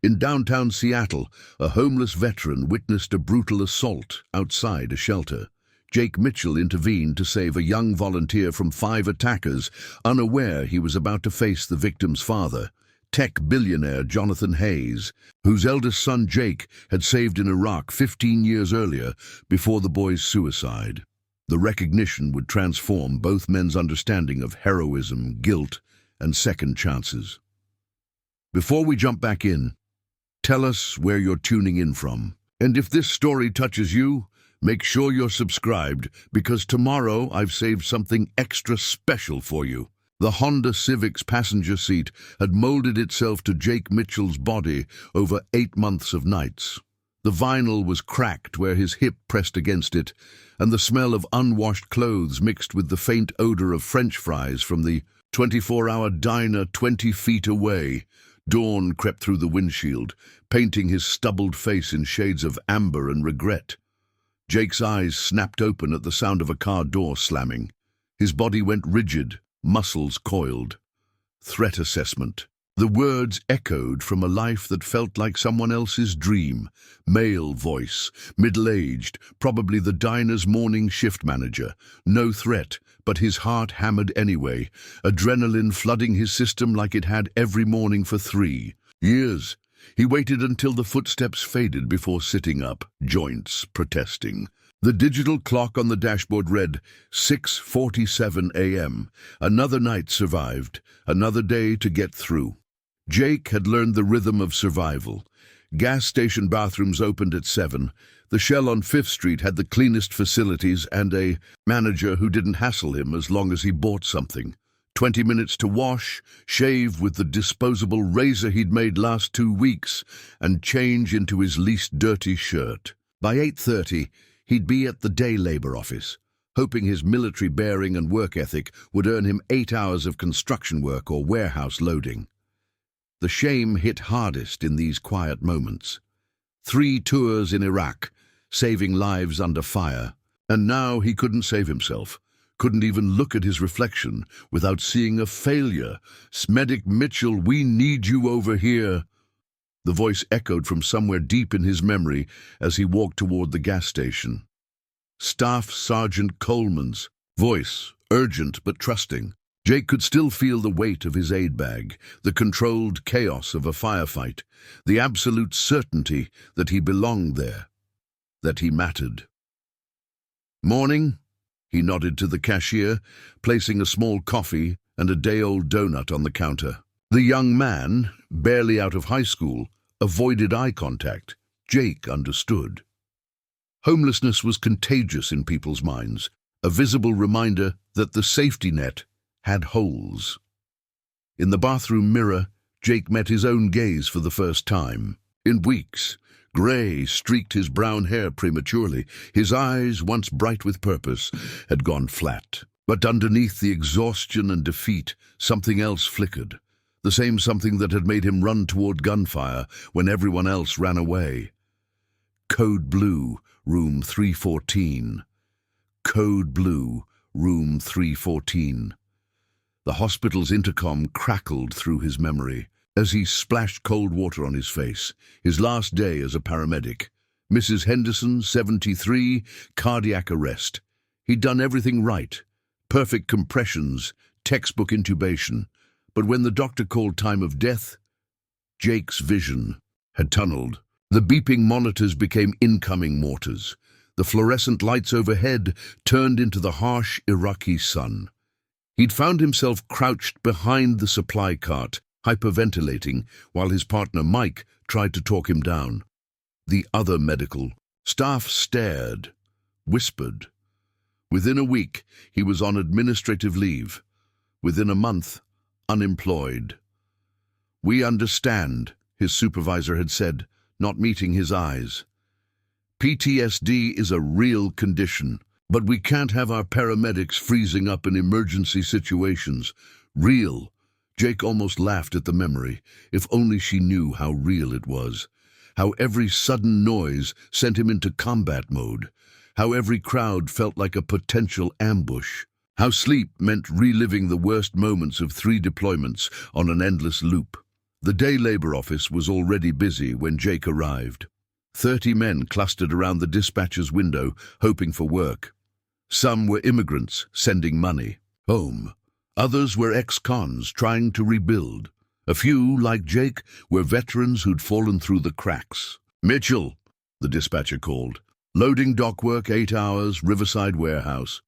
In downtown Seattle, a homeless veteran witnessed a brutal assault outside a shelter. Jake Mitchell intervened to save a young volunteer from 5 attackers, unaware he was about to face the victim's father, tech billionaire Jonathan Hayes, whose eldest son Jake had saved in Iraq 15 years earlier before the boy's suicide. The recognition would transform both men's understanding of heroism, guilt, and second chances. Before we jump back in, tell us where you're tuning in from. And if this story touches you, make sure you're subscribed, because tomorrow I've saved something extra special for you. The Honda Civic's passenger seat had molded itself to Jake Mitchell's body over 8 months of nights. The vinyl was cracked where his hip pressed against it, and the smell of unwashed clothes mixed with the faint odor of French fries from the 24-hour diner 20 feet away. Dawn crept through the windshield, painting his stubbled face in shades of amber and regret. Jake's eyes snapped open at the sound of a car door slamming. His body went rigid, muscles coiled. Threat assessment. The words echoed from a life that felt like someone else's dream. Male voice, middle-aged, probably the diner's morning shift manager. No threat, but his heart hammered anyway, adrenaline flooding his system like it had every morning for 3 years. He waited until the footsteps faded before sitting up, joints protesting. The digital clock on the dashboard read 6:47 a.m. Another night survived, another day to get through. Jake had learned the rhythm of survival. Gas station bathrooms opened at 7. The Shell on 5th Street had the cleanest facilities and a manager who didn't hassle him as long as he bought something. 20 minutes to wash, shave with the disposable razor he'd made last 2 weeks, and change into his least dirty shirt. By 8:30, he'd be at the day labor office, hoping his military bearing and work ethic would earn him 8 hours of construction work or warehouse loading. The shame hit hardest in these quiet moments. 3 tours in Iraq, saving lives under fire, and now he couldn't save himself. Couldn't even look at his reflection without seeing a failure. "Medic Mitchell, we need you over here." The voice echoed from somewhere deep in his memory as he walked toward the gas station. Staff Sergeant Coleman's voice, urgent but trusting. Jake could still feel the weight of his aid bag, the controlled chaos of a firefight, the absolute certainty that he belonged there, that he mattered. "Morning," he nodded to the cashier, placing a small coffee and a day-old donut on the counter. The young man, barely out of high school, avoided eye contact. Jake understood. Homelessness was contagious in people's minds, a visible reminder that the safety net had holes. In the bathroom mirror, Jake met his own gaze for the first time. In weeks, gray streaked his brown hair prematurely. His eyes, once bright with purpose, had gone flat. But underneath the exhaustion and defeat, something else flickered. The same something that had made him run toward gunfire when everyone else ran away. Code Blue, room 314. Code Blue, room 314. The hospital's intercom crackled through his memory as he splashed cold water on his face. His last day as a paramedic. Mrs. Henderson, 73, cardiac arrest. He'd done everything right. Perfect compressions, textbook intubation. But when the doctor called time of death, Jake's vision had tunneled. The beeping monitors became incoming mortars. The fluorescent lights overhead turned into the harsh Iraqi sun. He'd found himself crouched behind the supply cart, hyperventilating, while his partner Mike tried to talk him down. The other medical staff stared, whispered. Within a week, he was on administrative leave. Within a month, unemployed. "We understand," his supervisor had said, not meeting his eyes. "PTSD is a real condition, but we can't have our paramedics freezing up in emergency situations." Real. Jake almost laughed at the memory. If only she knew how real it was. How every sudden noise sent him into combat mode. How every crowd felt like a potential ambush. How sleep meant reliving the worst moments of 3 deployments on an endless loop. The day labor office was already busy when Jake arrived. 30 men clustered around the dispatcher's window, hoping for work. Some were immigrants sending money home. Others were ex-cons trying to rebuild. A few, like Jake, were veterans who'd fallen through the cracks. "Mitchell," the dispatcher called. "Loading dock work, 8 hours, Riverside warehouse."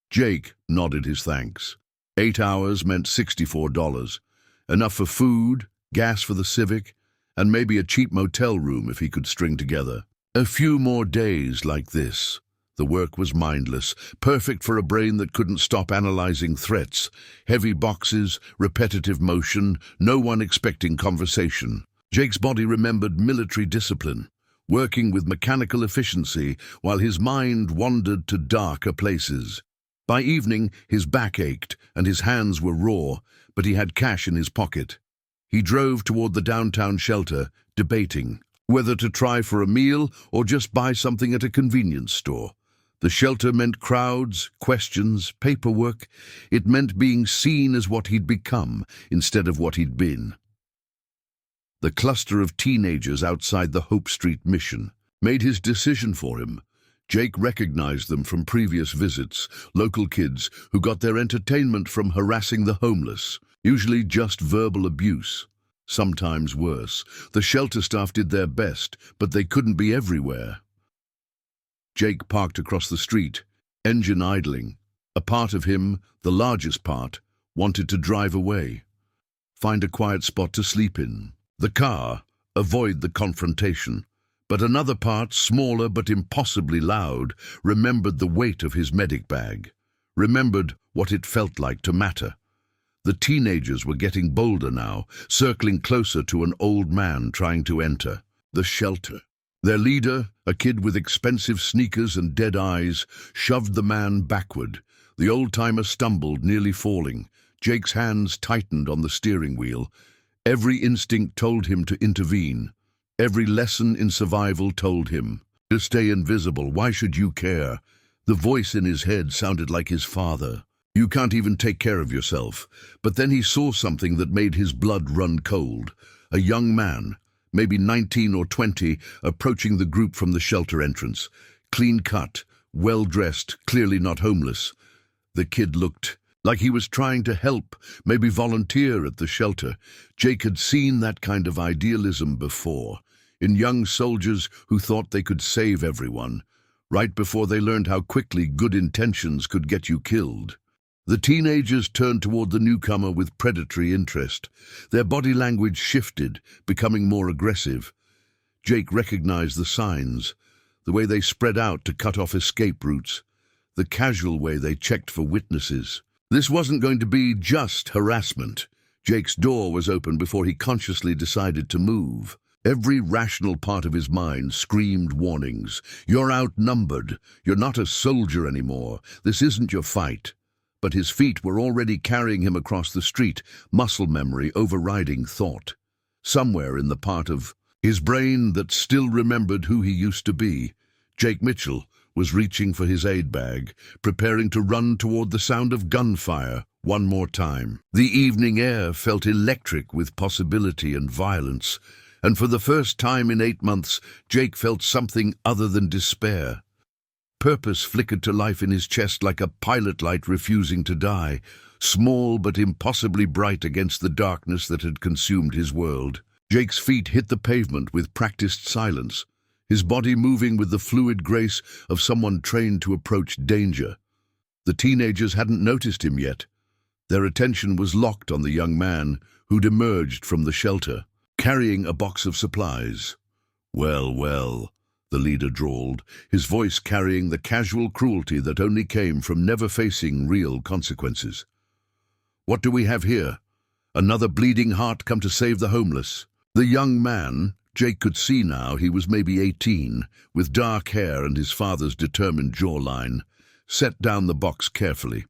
Jake nodded his thanks. 8 hours meant $64. Enough for food, gas for the Civic, and maybe a cheap motel room if he could string together. A few more days like this. The work was mindless, perfect for a brain that couldn't stop analyzing threats. Heavy boxes, repetitive motion, no one expecting conversation. Jake's body remembered military discipline, working with mechanical efficiency while his mind wandered to darker places. By evening, his back ached and his hands were raw, but he had cash in his pocket. He drove toward the downtown shelter, debating whether to try for a meal or just buy something at a convenience store. The shelter meant crowds, questions, paperwork. It meant being seen as what he'd become instead of what he'd been. The cluster of teenagers outside the Hope Street mission made his decision for him. Jake recognized them from previous visits, local kids who got their entertainment from harassing the homeless, usually just verbal abuse, sometimes worse. The shelter staff did their best, but they couldn't be everywhere. Jake parked across the street, engine idling. A part of him, the largest part, wanted to drive away, find a quiet spot to sleep in. The car, avoid the confrontation. But another part, smaller but impossibly loud, remembered the weight of his medic bag, remembered what it felt like to matter. The teenagers were getting bolder now, circling closer to an old man trying to enter the shelter. Their leader, a kid with expensive sneakers and dead eyes, shoved the man backward. The old-timer stumbled, nearly falling. Jake's hands tightened on the steering wheel. Every instinct told him to intervene. Every lesson in survival told him to stay invisible. Why should you care? The voice in his head sounded like his father. You can't even take care of yourself. But then he saw something that made his blood run cold. A young man, maybe 19 or 20, approaching the group from the shelter entrance. Clean-cut, well-dressed, clearly not homeless. The kid looked like he was trying to help, maybe volunteer at the shelter. Jake had seen that kind of idealism before, in young soldiers who thought they could save everyone, right before they learned how quickly good intentions could get you killed. The teenagers turned toward the newcomer with predatory interest. Their body language shifted, becoming more aggressive. Jake recognized the signs, the way they spread out to cut off escape routes, the casual way they checked for witnesses. This wasn't going to be just harassment. Jake's door was open before he consciously decided to move. Every rational part of his mind screamed warnings. You're outnumbered. You're not a soldier anymore. This isn't your fight. But his feet were already carrying him across the street, muscle memory overriding thought. Somewhere in the part of his brain that still remembered who he used to be, Jake Mitchell was reaching for his aid bag, preparing to run toward the sound of gunfire one more time. The evening air felt electric with possibility and violence, and for the first time in 8 months, Jake felt something other than despair. Purpose flickered to life in his chest like a pilot light refusing to die, small but impossibly bright against the darkness that had consumed his world. Jake's feet hit the pavement with practiced silence, his body moving with the fluid grace of someone trained to approach danger. The teenagers hadn't noticed him yet. Their attention was locked on the young man who'd emerged from the shelter, carrying a box of supplies. "Well, well," the leader drawled, his voice carrying the casual cruelty that only came from never facing real consequences. "What do we have here? Another bleeding heart come to save the homeless?" The young man, Jake could see now he was maybe 18, with dark hair and his father's determined jawline, set down the box carefully.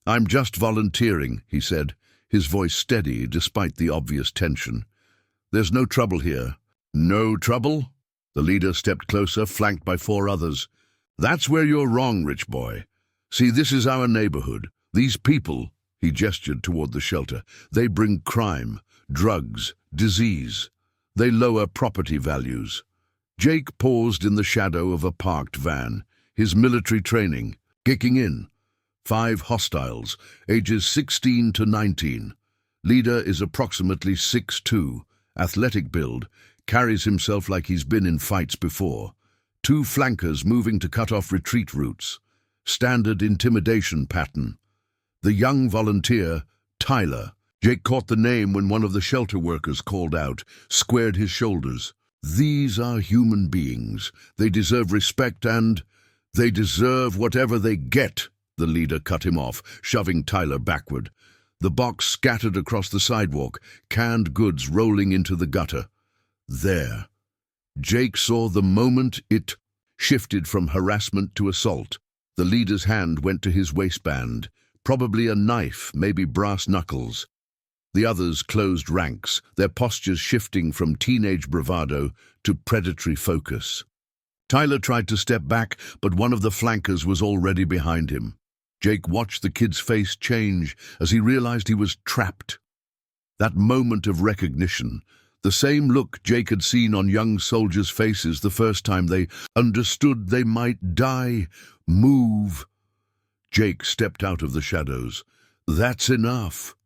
"I'm just volunteering," he said, his voice steady despite the obvious tension. "There's no trouble here." "No trouble?" The leader stepped closer, flanked by 4 others. "That's where you're wrong, rich boy. See, this is our neighborhood. These people," he gestured toward the shelter, "they bring crime. drugs, disease. They lower property values. Jake paused in the shadow of a parked van, his military training kicking in. 5 hostiles, ages 16 to 19. Leader is approximately 6'2", athletic build, carries himself like he's been in fights before. 2 flankers moving to cut off retreat routes. Standard intimidation pattern. The young volunteer, Tyler. Jake caught the name when one of the shelter workers called out, squared his shoulders. These are human beings. They deserve respect and they deserve whatever they get. The leader cut him off, shoving Tyler backward. The box scattered across the sidewalk, canned goods rolling into the gutter. There. Jake saw the moment it shifted from harassment to assault. The leader's hand went to his waistband, probably a knife, maybe brass knuckles. The others closed ranks, their postures shifting from teenage bravado to predatory focus. Tyler tried to step back, but one of the flankers was already behind him. Jake watched the kid's face change as he realized he was trapped. That moment of recognition, the same look Jake had seen on young soldiers' faces the first time they understood they might die. Move. Jake stepped out of the shadows. That's enough.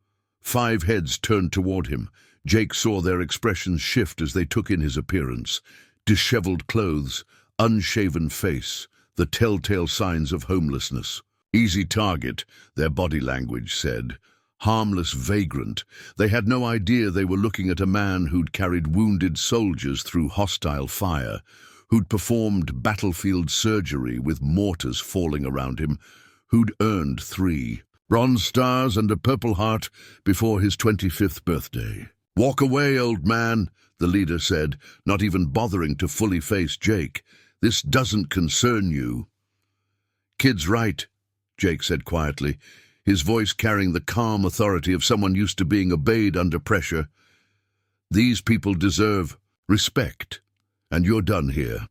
5 heads turned toward him. Jake saw their expressions shift as they took in his appearance. Disheveled clothes, unshaven face, the telltale signs of homelessness. Easy target, their body language said. Harmless vagrant. They had no idea they were looking at a man who'd carried wounded soldiers through hostile fire, who'd performed battlefield surgery with mortars falling around him, who'd earned 3 Bronze Stars and a Purple Heart before his 25th birthday. Walk away, old man, the leader said, not even bothering to fully face Jake. This doesn't concern you. Kid's right, Jake said quietly, his voice carrying the calm authority of someone used to being obeyed under pressure. These people deserve respect, and you're done here.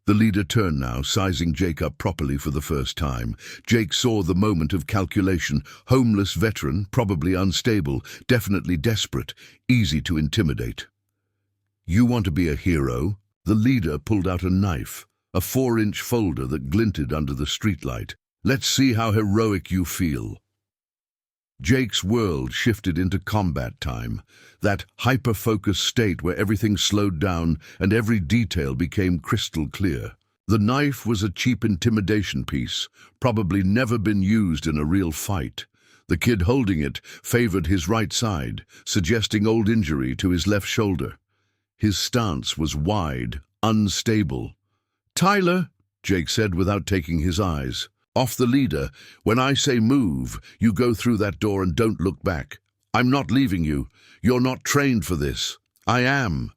The leader turned now, sizing Jake up properly for the first time. Jake saw the moment of calculation. Homeless veteran, probably unstable, definitely desperate, easy to intimidate. You want to be a hero? The leader pulled out a knife, a 4-inch folder that glinted under the streetlight. Let's see how heroic you feel. Jake's world shifted into combat time, that hyper-focused state where everything slowed down and every detail became crystal clear. The knife was a cheap intimidation piece, probably never been used in a real fight. The kid holding it favored his right side, suggesting old injury to his left shoulder. His stance was wide, unstable. Tyler, Jake said without taking his eyes. Off the leader. When I say move, you go through that door and don't look back. I'm not leaving you. You're not trained for this. I am.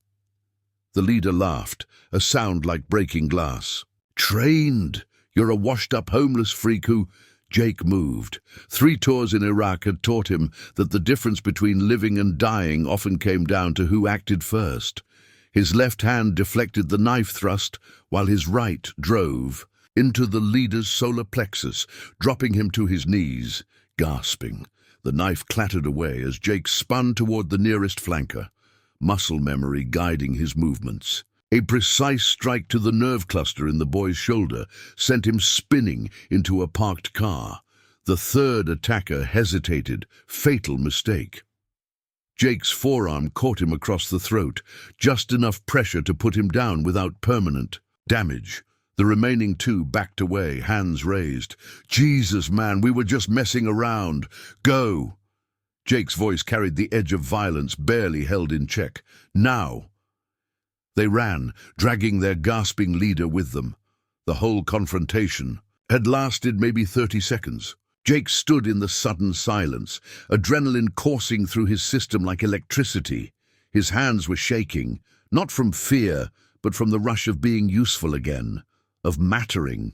The leader laughed, a sound like breaking glass. Trained? You're a washed-up homeless freak who... Jake moved. 3 tours in Iraq had taught him that the difference between living and dying often came down to who acted first. His left hand deflected the knife thrust, while his right drove into the leader's solar plexus, dropping him to his knees, gasping. The knife clattered away as Jake spun toward the nearest flanker, muscle memory guiding his movements. A precise strike to the nerve cluster in the boy's shoulder sent him spinning into a parked car. The 3rd attacker hesitated, fatal mistake. Jake's forearm caught him across the throat, just enough pressure to put him down without permanent damage. The remaining 2 backed away, hands raised. Jesus, man, we were just messing around. Go! Jake's voice carried the edge of violence, barely held in check. Now! They ran, dragging their gasping leader with them. The whole confrontation had lasted maybe 30 seconds. Jake stood in the sudden silence, adrenaline coursing through his system like electricity. His hands were shaking, not from fear, but from the rush of being useful again. Of mattering.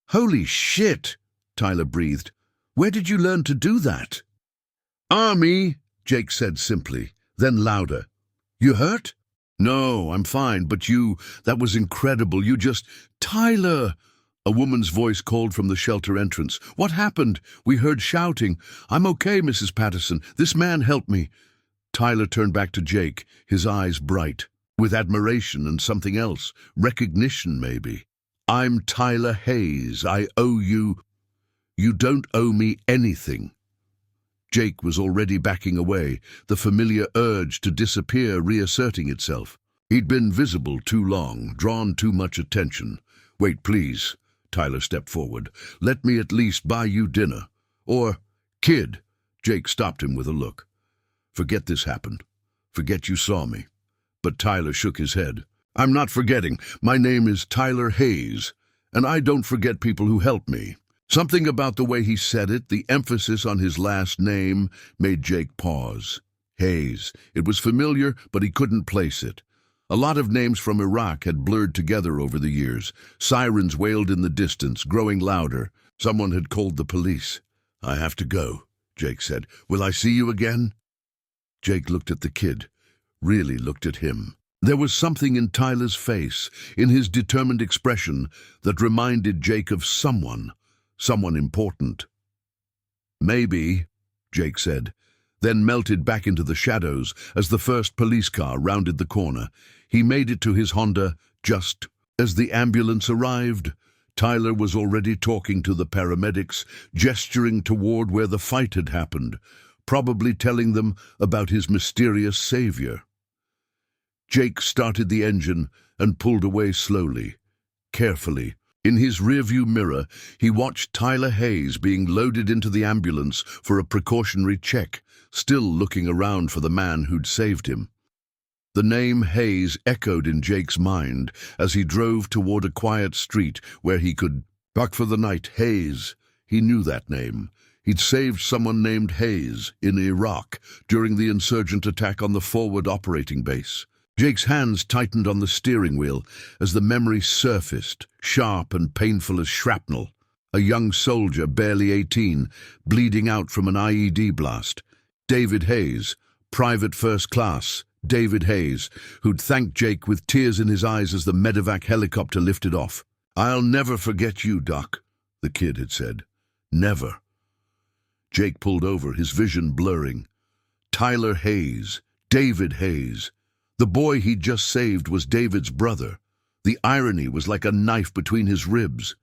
Holy shit, Tyler breathed. Where did you learn to do that? Army, Jake said simply, then louder. You hurt? No, I'm fine, but that was incredible. You just... Tyler! A woman's voice called from the shelter entrance. What happened? We heard shouting. I'm okay, Mrs. Patterson. This man helped me. Tyler turned back to Jake, his eyes bright, with admiration and something else, recognition maybe. "I'm Tyler Hayes. I owe you—" "You don't owe me anything." Jake was already backing away, the familiar urge to disappear reasserting itself. He'd been visible too long, drawn too much attention. "Wait, please." Tyler stepped forward. "Let me at least buy you dinner. Or, kid." Jake stopped him with a look. "Forget this happened. Forget you saw me." But Tyler shook his head. "I'm not forgetting. My name is Tyler Hayes, and I don't forget people who help me." Something about the way he said it, the emphasis on his last name, made Jake pause. Hayes. It was familiar, but he couldn't place it. A lot of names from Iraq had blurred together over the years. Sirens wailed in the distance, growing louder. Someone had called the police. "I have to go," Jake said. "Will I see you again?" Jake looked at the kid, really looked at him. There was something in Tyler's face, in his determined expression, that reminded Jake of someone important. "Maybe," Jake said, then melted back into the shadows as the first police car rounded the corner. He made it to his Honda just as the ambulance arrived. Tyler was already talking to the paramedics, gesturing toward where the fight had happened, probably telling them about his mysterious savior. Jake started the engine and pulled away slowly, carefully. In his rearview mirror, he watched Tyler Hayes being loaded into the ambulance for a precautionary check, still looking around for the man who'd saved him. The name Hayes echoed in Jake's mind as he drove toward a quiet street where he could park for the night. Hayes. He knew that name. He'd saved someone named Hayes in Iraq during the insurgent attack on the forward operating base. Jake's hands tightened on the steering wheel as the memory surfaced, sharp and painful as shrapnel. A young soldier, barely 18, bleeding out from an IED blast. David Hayes, private first class, David Hayes, who'd thanked Jake with tears in his eyes as the medevac helicopter lifted off. "I'll never forget you, Doc," the kid had said. "Never." Jake pulled over, his vision blurring. Tyler Hayes, David Hayes. The boy he'd just saved was David's brother. The irony was like a knife between his ribs.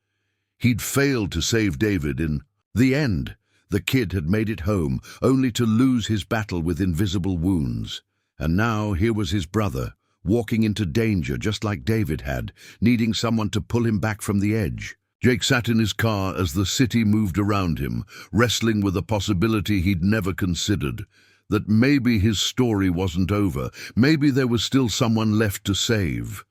He'd failed to save David in the end. The kid had made it home, only to lose his battle with invisible wounds. And now here was his brother, walking into danger just like David had, needing someone to pull him back from the edge. Jake sat in his car as the city moved around him, wrestling with a possibility he'd never considered. That maybe his story wasn't over. Maybe there was still someone left to save.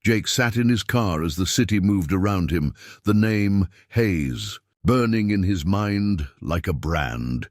Jake sat in his car as the city moved around him, the name Hayes burning in his mind like a brand.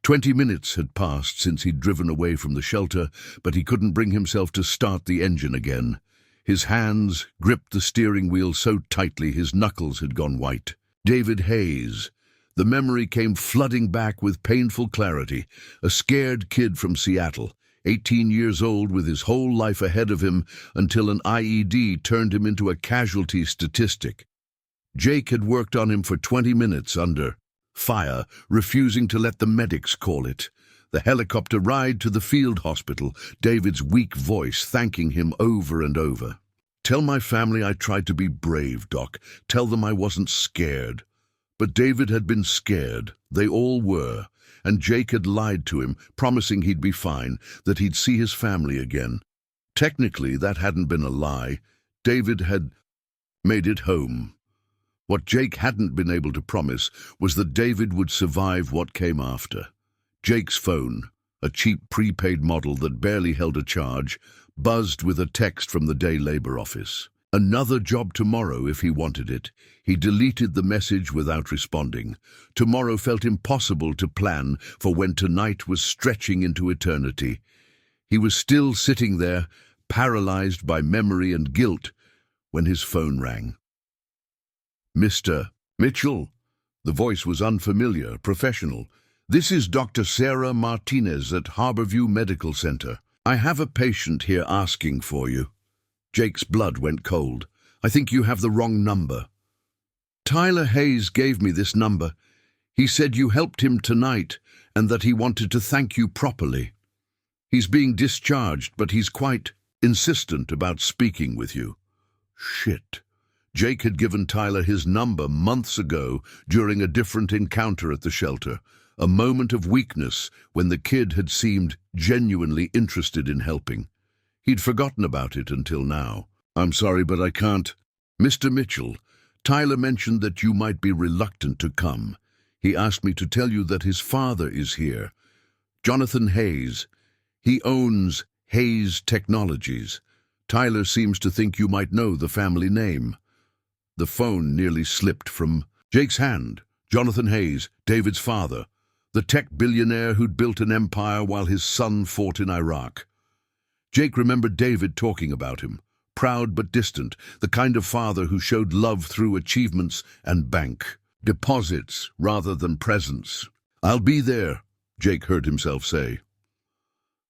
20 minutes had passed since he'd driven away from the shelter, but he couldn't bring himself to start the engine again. His hands gripped the steering wheel so tightly his knuckles had gone white. David Hayes. The memory came flooding back with painful clarity. A scared kid from Seattle, 18 years old with his whole life ahead of him until an IED turned him into a casualty statistic. Jake had worked on him for 20 minutes under fire, refusing to let the medics call it. The helicopter ride to the field hospital, David's weak voice thanking him over and over. "Tell my family I tried to be brave, Doc. Tell them I wasn't scared." But David had been scared. They all were. And Jake had lied to him, promising he'd be fine, that he'd see his family again. Technically, that hadn't been a lie. David had made it home. What Jake hadn't been able to promise was that David would survive what came after. Jake's phone, a cheap prepaid model that barely held a charge, buzzed with a text from the day labor office. Another job tomorrow if he wanted it. He deleted the message without responding. Tomorrow felt impossible to plan for when tonight was stretching into eternity. He was still sitting there, paralyzed by memory and guilt, when his phone rang. "Mr. Mitchell?" The voice was unfamiliar, professional. "This is Dr. Sarah Martinez at Harborview Medical Center. I have a patient here asking for you." Jake's blood went cold. "I think you have the wrong number." "Tyler Hayes gave me this number. He said you helped him tonight and that he wanted to thank you properly." He's being discharged, but he's quite insistent about speaking with you." Shit. Jake had given Tyler his number months ago during a different encounter at the shelter, a moment of weakness when the kid had seemed genuinely interested in helping. He'd forgotten about it until now. "I'm sorry, but I can't." "Mr. Mitchell, Tyler mentioned that you might be reluctant to come. He asked me to tell you that his father is here. Jonathan Hayes. He owns Hayes Technologies. Tyler seems to think you might know the family name." The phone nearly slipped from Jake's hand. Jonathan Hayes, David's father, the tech billionaire who'd built an empire while his son fought in Iraq. Jake remembered David talking about him, proud but distant, the kind of father who showed love through achievements and bank deposits rather than presents. "I'll be there," Jake heard himself say.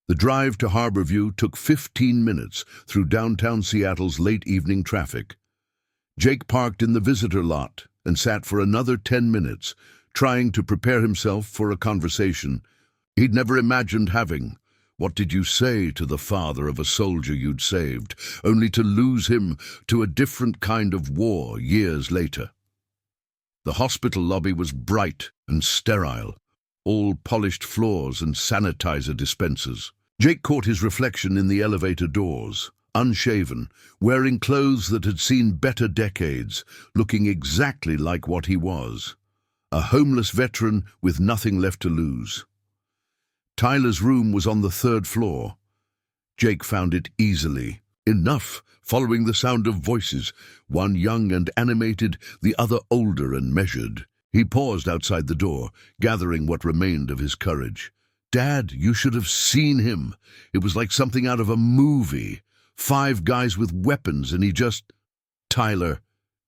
The drive to Harborview took 15 minutes through downtown Seattle's late evening traffic. Jake parked in the visitor lot and sat for another 10 minutes, trying to prepare himself for a conversation he'd never imagined having. What did you say to the father of a soldier you'd saved, only to lose him to a different kind of war years later? The hospital lobby was bright and sterile, all polished floors and sanitizer dispensers. Jake caught his reflection in the elevator doors, unshaven, wearing clothes that had seen better decades, looking exactly like what he was, a homeless veteran with nothing left to lose. Tyler's room was on the 3rd floor. Jake found it easily. Enough, following the sound of voices, one young and animated, the other older and measured. He paused outside the door, gathering what remained of his courage. "Dad, you should have seen him. It was like something out of a movie. 5 guys with weapons and he just—" "Tyler,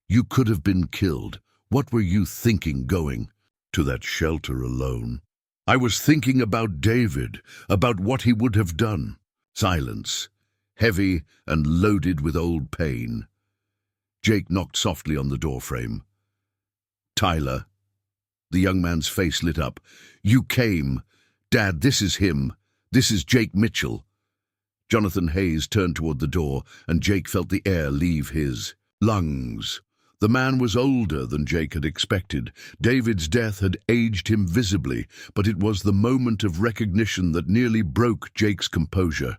you could have been killed. What were you thinking going to that shelter alone?" "I was thinking about David, about what he would have done." Silence, heavy and loaded with old pain. Jake knocked softly on the doorframe. "Tyler." The young man's face lit up. "You came. Dad, this is him. This is Jake Mitchell." Jonathan Hayes turned toward the door, and Jake felt the air leave his lungs. The man was older than Jake had expected. David's death had aged him visibly, but it was the moment of recognition that nearly broke Jake's composure.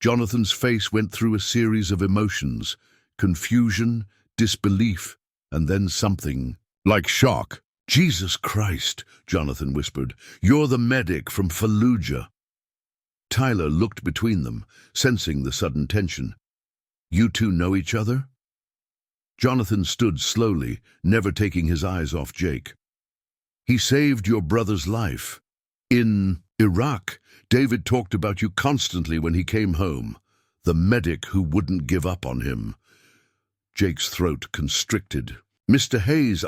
Jonathan's face went through a series of emotions: confusion, disbelief, and then something like shock. "Jesus Christ," Jonathan whispered. "You're the medic from Fallujah." Tyler looked between them, sensing the sudden tension. "You two know each other?" Jonathan stood slowly, never taking his eyes off Jake. "He saved your brother's life. In Iraq, David talked about you constantly when he came home. The medic who wouldn't give up on him." Jake's throat constricted. "Mr. Hayes,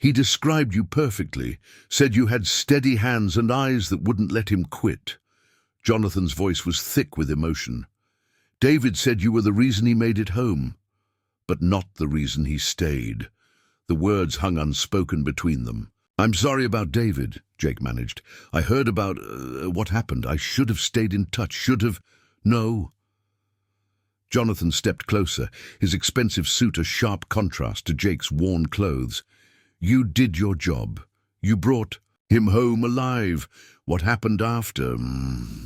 he described you perfectly, said you had steady hands and eyes that wouldn't let him quit." Jonathan's voice was thick with emotion. "David said you were the reason he made it home, but not the reason he stayed." The words hung unspoken between them. "I'm sorry about David," Jake managed. "I heard about what happened. I should have stayed in touch, should have—" "No." Jonathan stepped closer, his expensive suit a sharp contrast to Jake's worn clothes. "You did your job. You brought him home alive. What happened after—"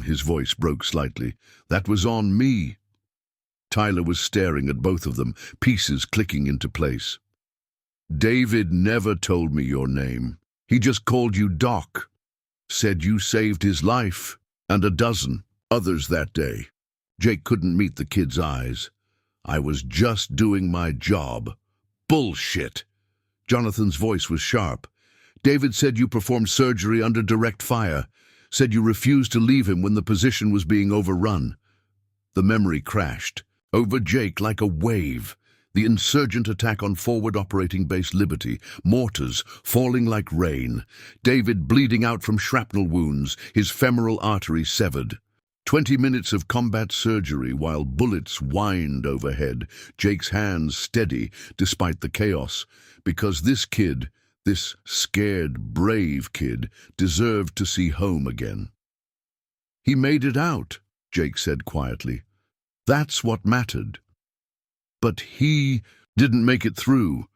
His voice broke slightly. "That was on me." Tyler was staring at both of them, pieces clicking into place. "David never told me your name. He just called you Doc. Said you saved his life, and a dozen others that day." Jake couldn't meet the kid's eyes. "I was just doing my job." "Bullshit." Jonathan's voice was sharp. "David said you performed surgery under direct fire. Said you refused to leave him when the position was being overrun." The memory crashed over Jake like a wave. The insurgent attack on forward operating base Liberty, mortars falling like rain, David bleeding out from shrapnel wounds, his femoral artery severed. 20 minutes of combat surgery while bullets whined overhead, Jake's hands steady despite the chaos, because this kid, this scared, brave kid, deserved to see home again. He made it out. Jake said quietly. That's what mattered. But he didn't make it through.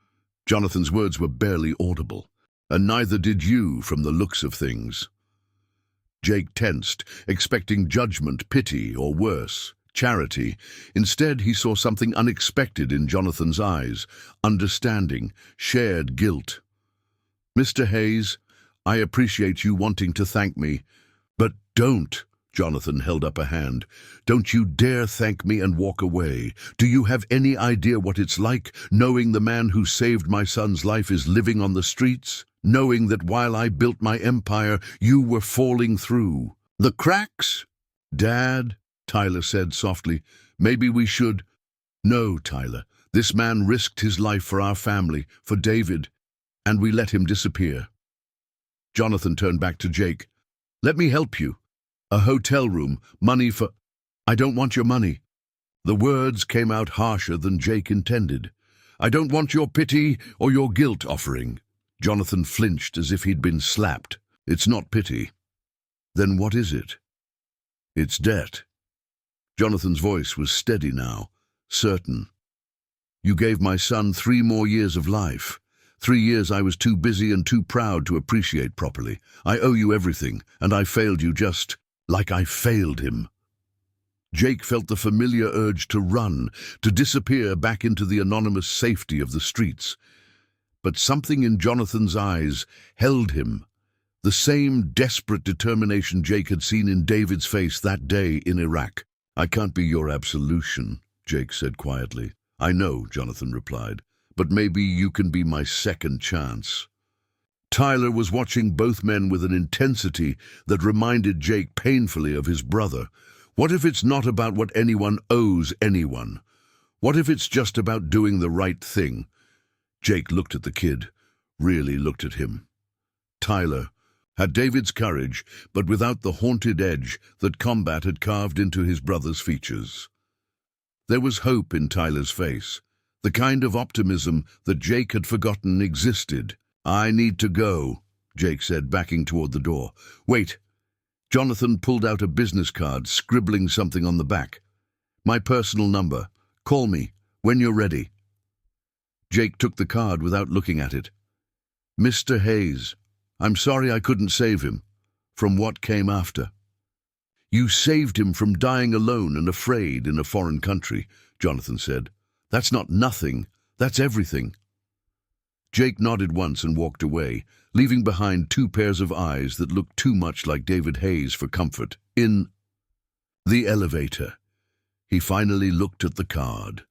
Jonathan's words were barely audible. And neither did you, from the looks of things. Jake tensed, expecting judgment, pity, or worse, charity. Instead, he saw something unexpected in Jonathan's eyes, understanding, shared guilt. Mr. Hayes, I appreciate you wanting to thank me, but don't. Jonathan held up a hand. Don't you dare thank me and walk away. Do you have any idea what it's like, knowing the man who saved my son's life is living on the streets? Knowing that while I built my empire, you were falling through the cracks? Dad, Tyler said softly, maybe we should. No, Tyler, this man risked his life for our family, for David, and we let him disappear. Jonathan turned back to Jake. Let me help you. A hotel room, money for... I don't want your money. The words came out harsher than Jake intended. I don't want your pity or your guilt offering. Jonathan flinched as if he'd been slapped. It's not pity. Then what is it? It's debt. Jonathan's voice was steady now, certain. You gave my son 3 more years of life. 3 years I was too busy and too proud to appreciate properly. I owe you everything, and I failed you just like I failed him. Jake felt the familiar urge to run, to disappear back into the anonymous safety of the streets. But something in Jonathan's eyes held him. The same desperate determination Jake had seen in David's face that day in Iraq. I can't be your absolution, Jake said quietly. I know, Jonathan replied, but maybe you can be my second chance. Tyler was watching both men with an intensity that reminded Jake painfully of his brother. What if it's not about what anyone owes anyone? What if it's just about doing the right thing? Jake looked at the kid, really looked at him. Tyler had David's courage, but without the haunted edge that combat had carved into his brother's features. There was hope in Tyler's face, the kind of optimism that Jake had forgotten existed. I need to go, Jake said, backing toward the door. Wait. Jonathan pulled out a business card, scribbling something on the back. My personal number. Call me when you're ready. Jake took the card without looking at it. Mr. Hayes, I'm sorry I couldn't save him from what came after. You saved him from dying alone and afraid in a foreign country, Jonathan said. That's not nothing, that's everything. Jake nodded once and walked away, leaving behind 2 pairs of eyes that looked too much like David Hayes for comfort. In the elevator, he finally looked at the card.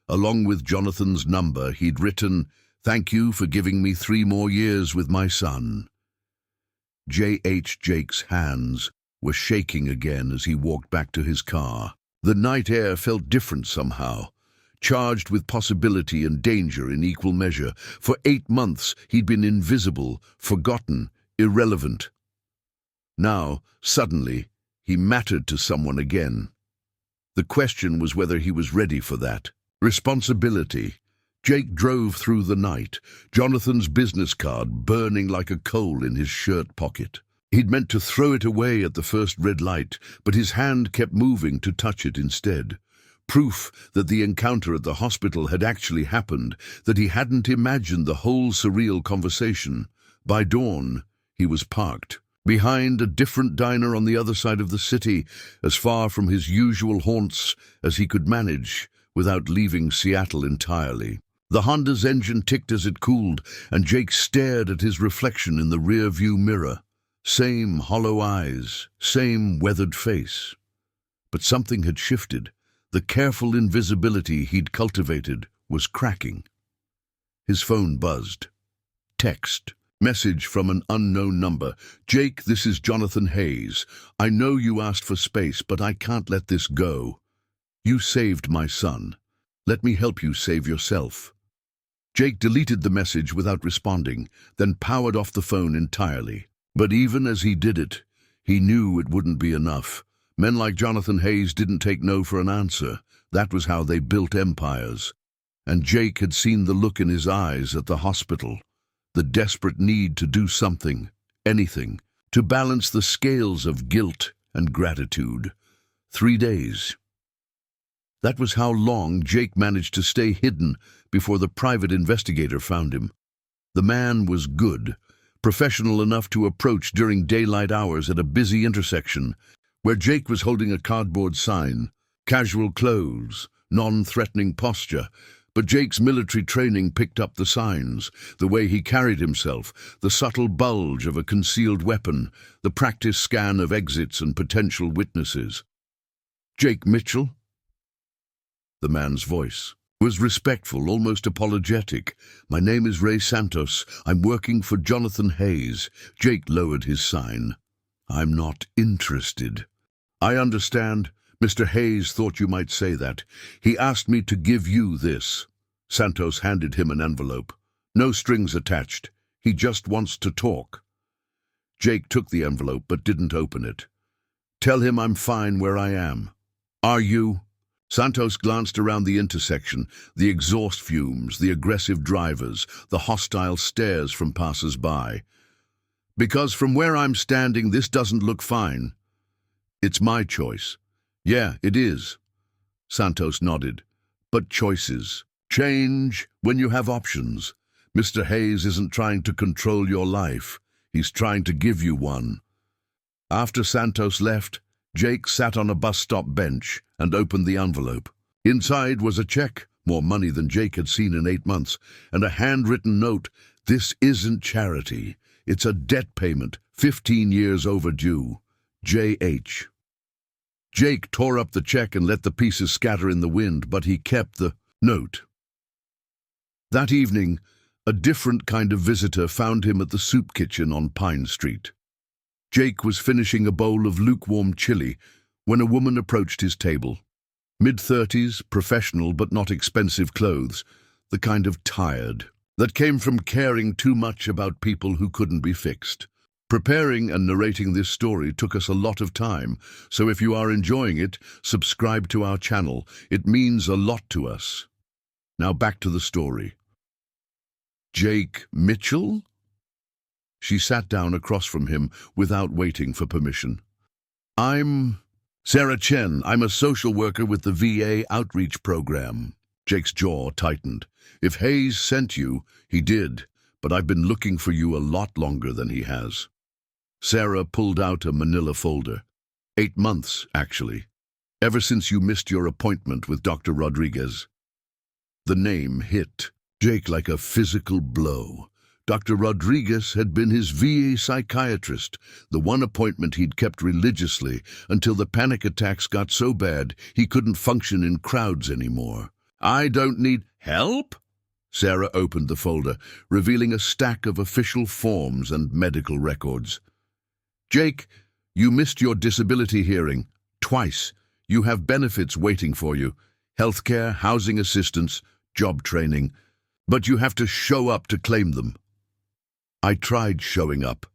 Along with Jonathan's number, he'd written, Thank you for giving me 3 more years with my son. Jake's hands were shaking again as he walked back to his car. The night air felt different somehow, charged with possibility and danger in equal measure. For 8 months, he'd been invisible, forgotten, irrelevant. Now, suddenly, he mattered to someone again. The question was whether he was ready for that. Responsibility. Jake drove through the night, Jonathan's business card burning like a coal in his shirt pocket. He'd meant to throw it away at the first red light, but his hand kept moving to touch it instead. Proof that the encounter at the hospital had actually happened, that he hadn't imagined the whole surreal conversation. By dawn, he was parked behind a different diner on the other side of the city, as far from his usual haunts as he could manage without leaving Seattle entirely. The Honda's engine ticked as it cooled, and Jake stared at his reflection in the rear-view mirror. Same hollow eyes, same weathered face. But something had shifted. The careful invisibility he'd cultivated was cracking. His phone buzzed. Text. Message from an unknown number. Jake, this is Jonathan Hayes. I know you asked for space, but I can't let this go. You saved my son. Let me help you save yourself. Jake deleted the message without responding, then powered off the phone entirely. But even as he did it, he knew it wouldn't be enough. Men like Jonathan Hayes didn't take no for an answer. That was how they built empires. And Jake had seen the look in his eyes at the hospital, the desperate need to do something, anything, to balance the scales of guilt and gratitude. 3 days. That was how long Jake managed to stay hidden before the private investigator found him. The man was good, professional enough to approach during daylight hours at a busy intersection, where Jake was holding a cardboard sign, casual clothes, non-threatening posture. But Jake's military training picked up the signs, the way he carried himself, the subtle bulge of a concealed weapon, the practice scan of exits and potential witnesses. "Jake Mitchell?" The man's voice was respectful, almost apologetic. "My name is Ray Santos. I'm working for Jonathan Hayes." Jake lowered his sign. "I'm not interested." "I understand. Mr. Hayes thought you might say that. He asked me to give you this." Santos handed him an envelope. "No strings attached. He just wants to talk." Jake took the envelope but didn't open it. "Tell him I'm fine where I am." "Are you?" Santos glanced around the intersection, the exhaust fumes, the aggressive drivers, the hostile stares from passers-by. "Because from where I'm standing, this doesn't look fine." "It's my choice." "Yeah, it is." Santos nodded. "But choices change when you have options. Mr. Hayes isn't trying to control your life. He's trying to give you one." After Santos left, Jake sat on a bus stop bench and opened the envelope. Inside was a check, more money than Jake had seen in 8 months, and a handwritten note. "This isn't charity. It's a debt payment, 15 years overdue. J.H." Jake tore up the check and let the pieces scatter in the wind, but he kept the note. That evening, a different kind of visitor found him at the soup kitchen on Pine Street. Jake was finishing a bowl of lukewarm chili when a woman approached his table. Mid-30s, professional but not expensive clothes, the kind of tired that came from caring too much about people who couldn't be fixed. Preparing and narrating this story took us a lot of time, so if you are enjoying it, subscribe to our channel. It means a lot to us. Now back to the story. "Jake Mitchell?" She sat down across from him without waiting for permission. "I'm Sarah Chen. I'm a social worker with the VA outreach program." Jake's jaw tightened. "If Hayes sent you, he did, but I've been looking for you a lot longer than he has." Sarah pulled out a manila folder. 8 months, actually. Ever since you missed your appointment with Dr. Rodriguez." The name hit Jake like a physical blow. Dr. Rodriguez had been his VA psychiatrist, the one appointment he'd kept religiously until the panic attacks got so bad he couldn't function in crowds anymore. "I don't need help?" Sarah opened the folder, revealing a stack of official forms and medical records. "Jake, you missed your disability hearing. Twice. You have benefits waiting for you. Healthcare, housing assistance, job training. But you have to show up to claim them." "I tried showing up."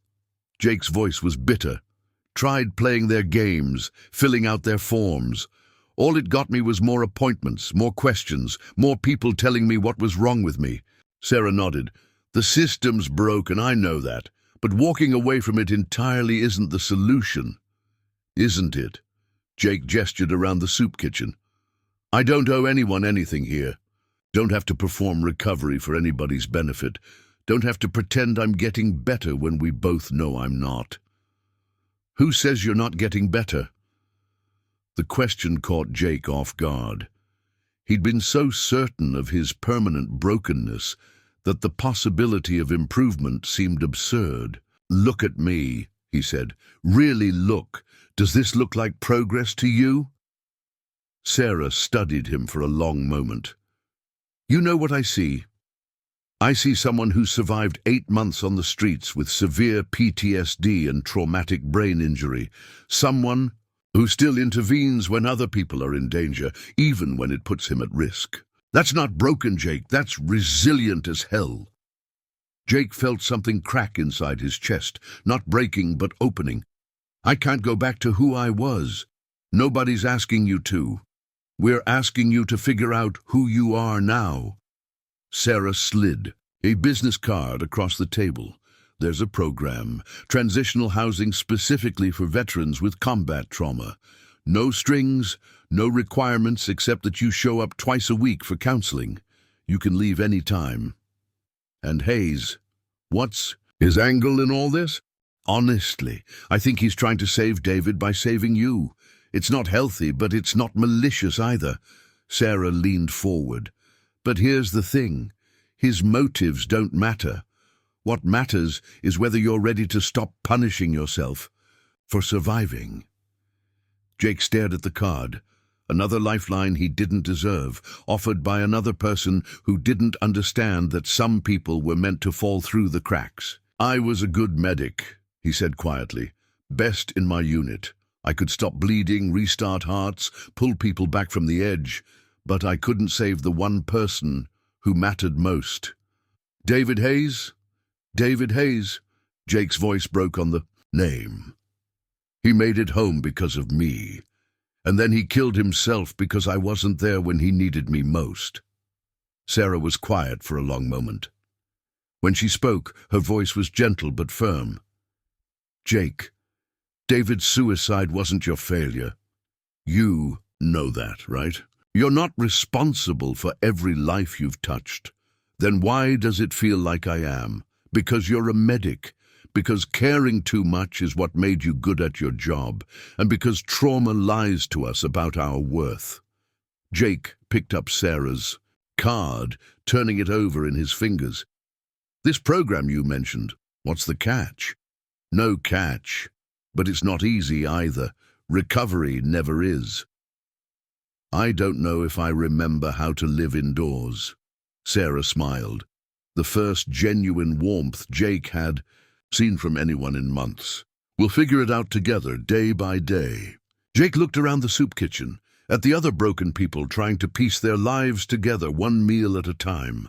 Jake's voice was bitter. "Tried playing their games, filling out their forms. All it got me was more appointments, more questions, more people telling me what was wrong with me." Sarah nodded. "The system's broken, I know that. But walking away from it entirely isn't the solution." "Isn't it?" Jake gestured around the soup kitchen. "I don't owe anyone anything here. Don't have to perform recovery for anybody's benefit. Don't have to pretend I'm getting better when we both know I'm not." "Who says you're not getting better?" The question caught Jake off guard. He'd been so certain of his permanent brokenness that the possibility of improvement seemed absurd. "Look at me," he said. "Really look. Does this look like progress to you?" Sarah studied him for a long moment. "You know what I see? I see someone who survived 8 months on the streets with severe PTSD and traumatic brain injury. Someone who still intervenes when other people are in danger, even when it puts him at risk. That's not broken, Jake. That's resilient as hell." Jake felt something crack inside his chest, not breaking but opening. "I can't go back to who I was. Nobody's asking you to. We're asking you to figure out who you are now." Sarah slid a business card across the table. "There's a program, transitional housing specifically for veterans with combat trauma. No strings, no requirements except that you show up twice a week for counseling. You can leave any time. And Hayes, what's his angle in all this? Honestly, I think he's trying to save David by saving you. It's not healthy, but it's not malicious either. Sarah leaned forward. But here's the thing. His motives don't matter. What matters is whether you're ready to stop punishing yourself for surviving. Jake stared at the card. Another lifeline he didn't deserve, offered by another person who didn't understand that some people were meant to fall through the cracks. I was a good medic, he said quietly. Best in my unit. I could stop bleeding, restart hearts, pull people back from the edge, but I couldn't save the one person who mattered most. David Hayes? David Hayes. Jake's voice broke on the name. He made it home because of me. And then he killed himself because I wasn't there when he needed me most. Sarah was quiet for a long moment. When she spoke, her voice was gentle but firm. Jake, David's suicide wasn't your failure. You know that, right? You're not responsible for every life you've touched. Then why does it feel like I am? Because you're a medic. Because caring too much is what made you good at your job, and because trauma lies to us about our worth. Jake picked up Sarah's card, turning it over in his fingers. This program you mentioned, what's the catch? No catch, but it's not easy either. Recovery never is. I don't know if I remember how to live indoors. Sarah smiled, the first genuine warmth Jake had seen from anyone in months. We'll figure it out together, day by day. Jake looked around the soup kitchen, at the other broken people trying to piece their lives together one meal at a time.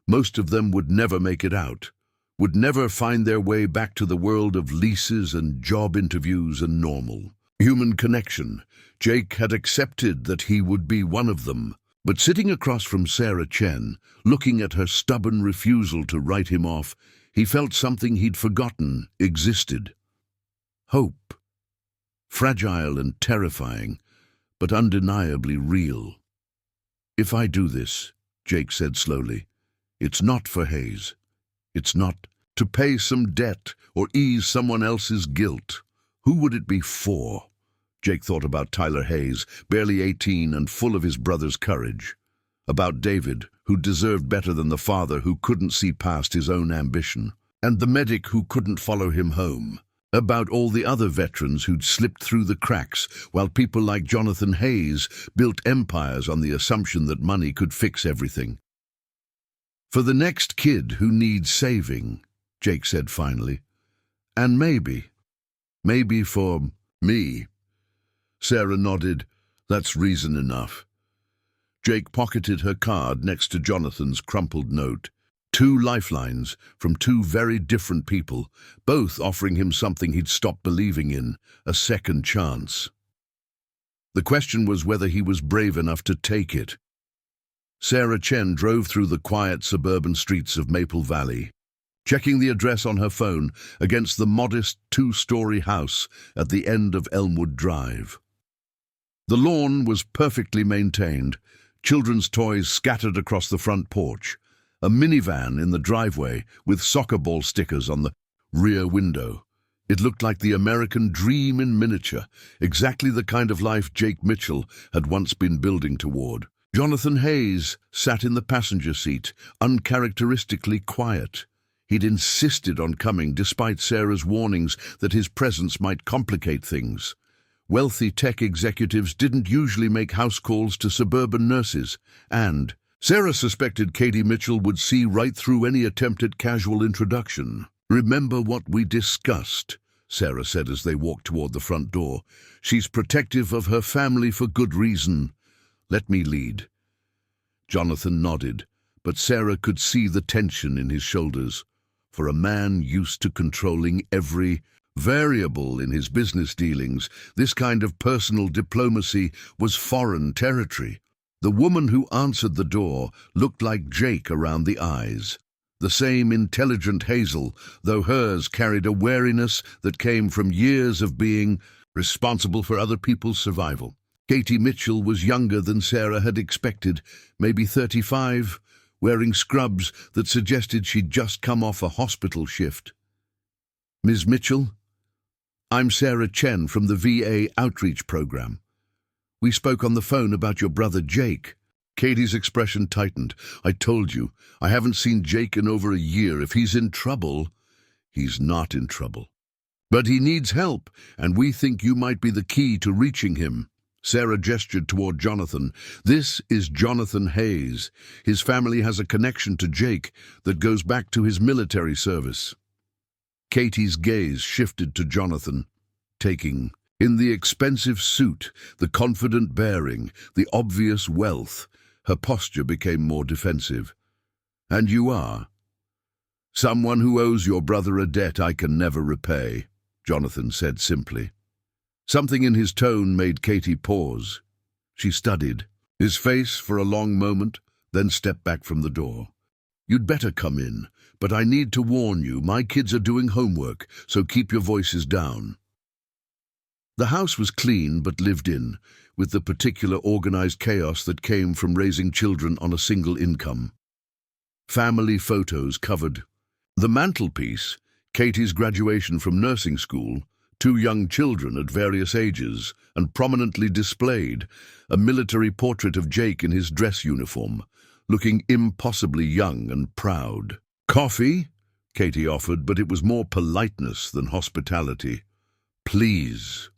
Most of them would never make it out, would never find their way back to the world of leases and job interviews and normal human connection. Jake had accepted that he would be one of them. But sitting across from Sarah Chen, looking at her stubborn refusal to write him off, he felt something he'd forgotten existed. Hope. Fragile and terrifying, but undeniably real. If I do this, Jake said slowly, it's not for Hayes. It's not to pay some debt or ease someone else's guilt. Who would it be for? Jake thought about Tyler Hayes, barely 18 and full of his brother's courage. About David, who deserved better than the father who couldn't see past his own ambition, and the medic who couldn't follow him home. About all the other veterans who'd slipped through the cracks, while people like Jonathan Hayes built empires on the assumption that money could fix everything. For the next kid who needs saving, Jake said finally. And maybe for me. Sarah nodded. That's reason enough. Jake pocketed her card next to Jonathan's crumpled note. 2 lifelines from 2 very different people, both offering him something he'd stopped believing in, a second chance. The question was whether he was brave enough to take it. Sarah Chen drove through the quiet suburban streets of Maple Valley, checking the address on her phone against the modest 2-story house at the end of Elmwood Drive. The lawn was perfectly maintained, children's toys scattered across the front porch, a minivan in the driveway with soccer ball stickers on the rear window. It looked like the American dream in miniature, exactly the kind of life Jake Mitchell had once been building toward. Jonathan Hayes sat in the passenger seat, uncharacteristically quiet. He'd insisted on coming despite Sarah's warnings that his presence might complicate things. Wealthy tech executives didn't usually make house calls to suburban nurses, and Sarah suspected Katie Mitchell would see right through any attempt at casual introduction. Remember what we discussed, Sarah said as they walked toward the front door. She's protective of her family for good reason. Let me lead. Jonathan nodded, but Sarah could see the tension in his shoulders. For a man used to controlling every variable in his business dealings, this kind of personal diplomacy was foreign territory. The woman who answered the door looked like Jake around the eyes. The same intelligent hazel, though hers carried a wariness that came from years of being responsible for other people's survival. Katie Mitchell was younger than Sarah had expected, maybe 35, wearing scrubs that suggested she'd just come off a hospital shift. "Ms. Mitchell, I'm Sarah Chen from the VA Outreach Program. We spoke on the phone about your brother Jake." Katie's expression tightened. "I told you, I haven't seen Jake in over a year. If he's in trouble..." "He's not in trouble. But he needs help, and we think you might be the key to reaching him." Sarah gestured toward Jonathan. "This is Jonathan Hayes. His family has a connection to Jake that goes back to his military service." Katie's gaze shifted to Jonathan, taking in the expensive suit, the confident bearing, the obvious wealth. Her posture became more defensive. "And you are?" "Someone who owes your brother a debt I can never repay," Jonathan said simply. Something in his tone made Katie pause. She studied his face for a long moment, then stepped back from the door. "You'd better come in, but I need to warn you, my kids are doing homework, so keep your voices down." The house was clean but lived in, with the particular organized chaos that came from raising children on a single income. Family photos covered the mantelpiece, Katie's graduation from nursing school, 2 young children at various ages, and prominently displayed a military portrait of Jake in his dress uniform, looking impossibly young and proud. "Coffee?" Katie offered, but it was more politeness than hospitality. "Please."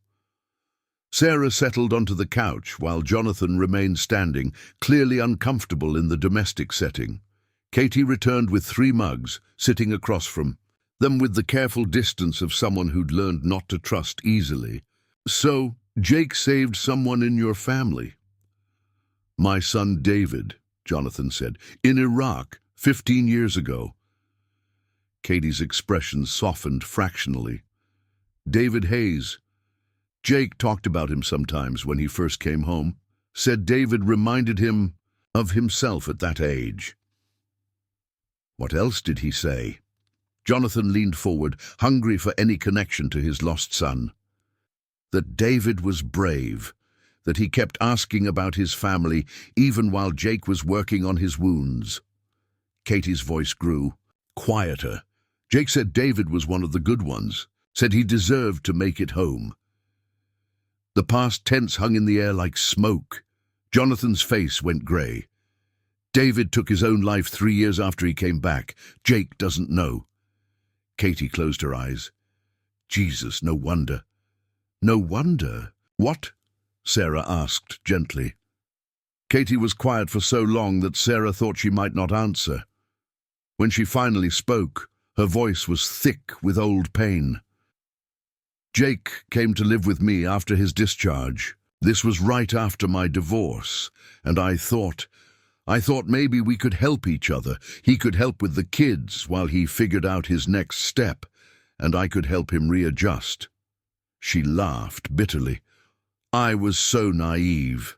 Sarah settled onto the couch while Jonathan remained standing, clearly uncomfortable in the domestic setting. Katie returned with 3 mugs, sitting across from them with the careful distance of someone who'd learned not to trust easily. "So, Jake saved someone in your family?" "My son David," Jonathan said, "in Iraq 15 years ago." Katie's expression softened fractionally. "David Hayes. Jake talked about him sometimes when he first came home. Said David reminded him of himself at that age." "What else did he say?" Jonathan leaned forward, hungry for any connection to his lost son. "That David was brave, that he kept asking about his family even while Jake was working on his wounds." Katie's voice grew quieter. "Jake said David was one of the good ones, said he deserved to make it home." The past tense hung in the air like smoke. Jonathan's face went grey. "David took his own life 3 years after he came back. Jake doesn't know." Katie closed her eyes. "Jesus, no wonder." "No wonder? What?" Sarah asked gently. Katie was quiet for so long that Sarah thought she might not answer. When she finally spoke, her voice was thick with old pain. "Jake came to live with me after his discharge. This was right after my divorce, and I thought maybe we could help each other. He could help with the kids while he figured out his next step, and I could help him readjust." She laughed bitterly. "I was so naive."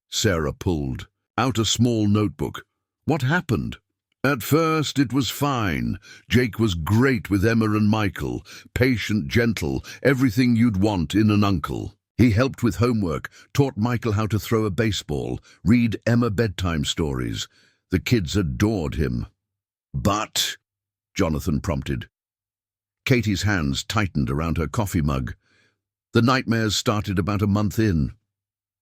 Sarah pulled out a small notebook. "What happened?" "At first it was fine. Jake was great with Emma and Michael, patient, gentle, everything you'd want in an uncle. He helped with homework, taught Michael how to throw a baseball, read Emma bedtime stories. The kids adored him." "But," Jonathan prompted. Katie's hands tightened around her coffee mug. "The nightmares started about a month in.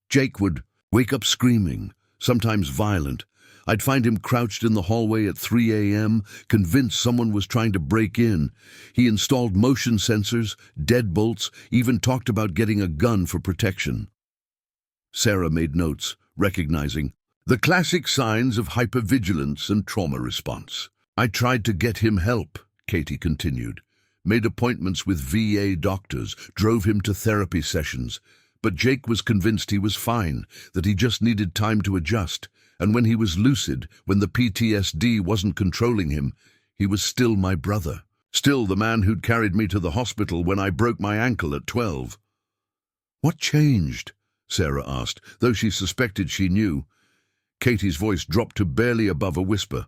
Jake would wake up screaming, sometimes violent. I'd find him crouched in the hallway at 3 a.m., convinced someone was trying to break in. He installed motion sensors, deadbolts, even talked about getting a gun for protection." Sarah made notes, recognizing the classic signs of hypervigilance and trauma response. "I tried to get him help," Katie continued. "Made appointments with VA doctors, drove him to therapy sessions. But Jake was convinced he was fine, that he just needed time to adjust. And when he was lucid, when the PTSD wasn't controlling him, he was still my brother. Still the man who'd carried me to the hospital when I broke my ankle at 12. "What changed?" Sarah asked, though she suspected she knew. Katie's voice dropped to barely above a whisper.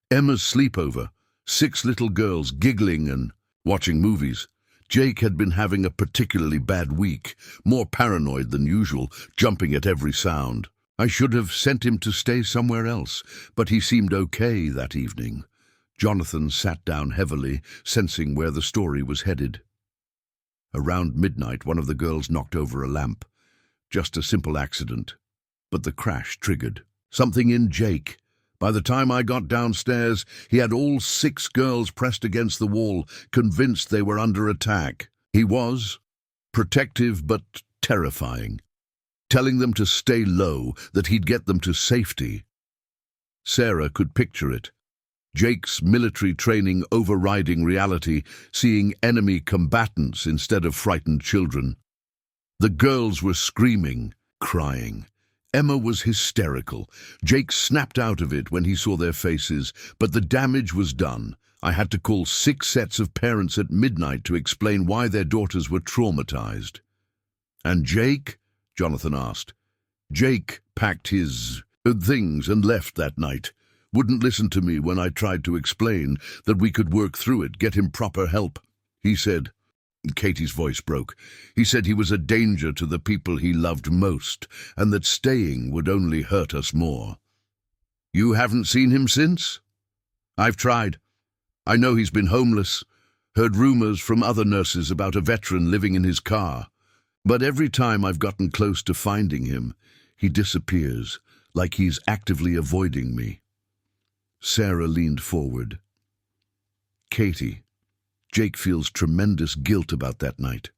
"Emma's sleepover, 6 little girls giggling and watching movies. Jake had been having a particularly bad week, more paranoid than usual, jumping at every sound. I should have sent him to stay somewhere else, but he seemed okay that evening. Jonathan sat down heavily, sensing where the story was headed. Around midnight, one of the girls knocked over a lamp. Just a simple accident. But the crash triggered something in Jake. By the time I got downstairs, he had all 6 girls pressed against the wall, convinced they were under attack. He was protective but terrifying, telling them to stay low, that he'd get them to safety. Sarah could picture it. Jake's military training overriding reality, seeing enemy combatants instead of frightened children. The girls were screaming, crying. Emma was hysterical. Jake snapped out of it when he saw their faces, but the damage was done. I had to call 6 sets of parents at midnight to explain why their daughters were traumatized. "And Jake?" Jonathan asked. "Jake packed his things and left that night. Wouldn't listen to me when I tried to explain that we could work through it, get him proper help. He said..." Katie's voice broke. "He said he was a danger to the people he loved most, and that staying would only hurt us more." "You haven't seen him since?" "I've tried. I know he's been homeless, heard rumors from other nurses about a veteran living in his car. But every time I've gotten close to finding him, he disappears, like he's actively avoiding me." Sarah leaned forward. "Katie, Jake feels tremendous guilt about that night.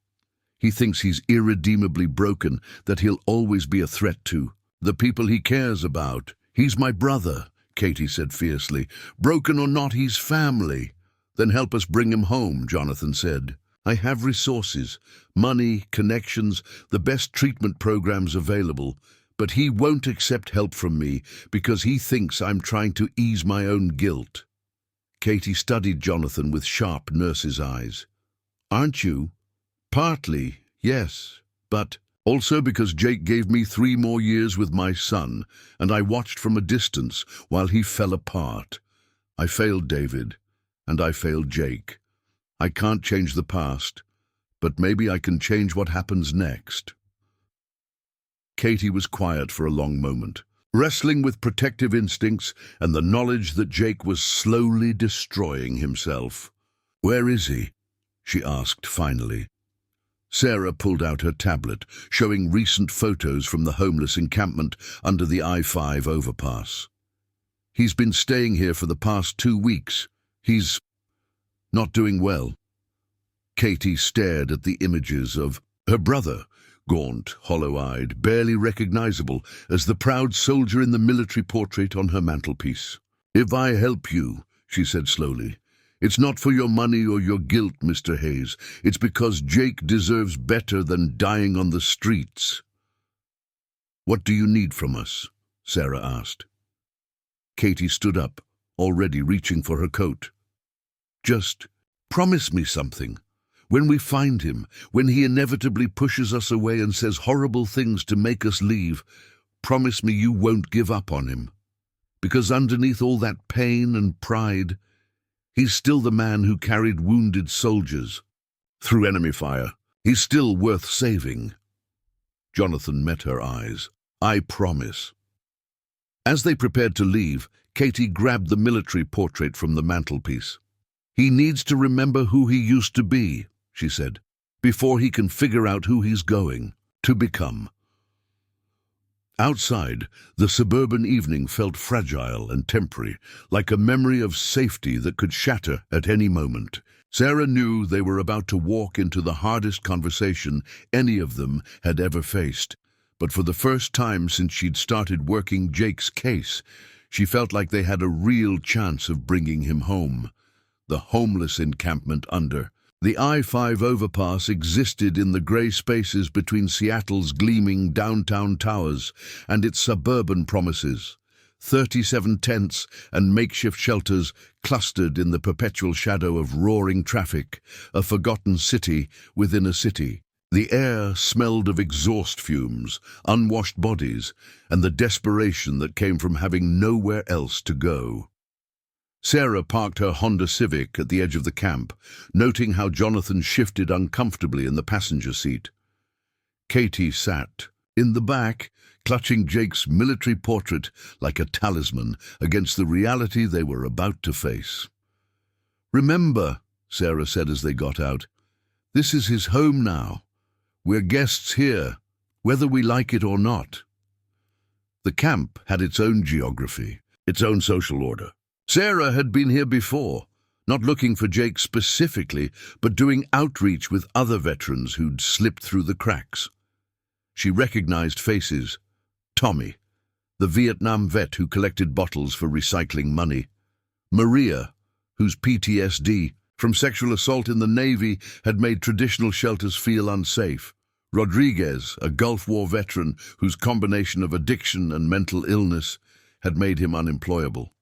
He thinks he's irredeemably broken, that he'll always be a threat to the people he cares about. He's my brother," Katie said fiercely. "Broken or not, he's family." "Then help us bring him home," Jonathan said. "I have resources, money, connections, the best treatment programs available, but he won't accept help from me because he thinks I'm trying to ease my own guilt." Katie studied Jonathan with sharp nurse's eyes. "Aren't you?" "Partly, yes, but also because Jake gave me 3 more years with my son, and I watched from a distance while he fell apart. I failed David, and I failed Jake. I can't change the past, but maybe I can change what happens next." Katie was quiet for a long moment, wrestling with protective instincts and the knowledge that Jake was slowly destroying himself. "Where is he?" she asked finally. Sarah pulled out her tablet, showing recent photos from the homeless encampment under the I-5 overpass. "He's been staying here for the past 2 weeks. He's not doing well." Katie stared at the images of her brother, gaunt, hollow-eyed, barely recognizable as the proud soldier in the military portrait on her mantelpiece. "If I help you," she said slowly, "it's not for your money or your guilt, Mr. Hayes. It's because Jake deserves better than dying on the streets." "What do you need from us?" Sarah asked. Katie stood up, already reaching for her coat. "Just promise me something. When we find him, when he inevitably pushes us away and says horrible things to make us leave, promise me you won't give up on him. Because underneath all that pain and pride, he's still the man who carried wounded soldiers through enemy fire. He's still worth saving." Jonathan met her eyes. "I promise." As they prepared to leave, Katie grabbed the military portrait from the mantelpiece. "He needs to remember who he used to be," she said, "before he can figure out who he's going to become." Outside, the suburban evening felt fragile and temporary, like a memory of safety that could shatter at any moment. Sarah knew they were about to walk into the hardest conversation any of them had ever faced. But for the first time since she'd started working Jake's case, she felt like they had a real chance of bringing him home. The homeless encampment under the I-5 overpass existed in the grey spaces between Seattle's gleaming downtown towers and its suburban promises. 37 tents and makeshift shelters clustered in the perpetual shadow of roaring traffic, a forgotten city within a city. The air smelled of exhaust fumes, unwashed bodies, and the desperation that came from having nowhere else to go. Sarah parked her Honda Civic at the edge of the camp, noting how Jonathan shifted uncomfortably in the passenger seat. Katie sat in the back, clutching Jake's military portrait like a talisman against the reality they were about to face. "Remember," Sarah said as they got out, "this is his home now. We're guests here, whether we like it or not." The camp had its own geography, its own social order. Sarah had been here before, not looking for Jake specifically, but doing outreach with other veterans who'd slipped through the cracks. She recognized faces. Tommy, the Vietnam vet who collected bottles for recycling money. Maria, whose PTSD from sexual assault in the Navy had made traditional shelters feel unsafe. Rodriguez, a Gulf War veteran whose combination of addiction and mental illness had made him unemployable.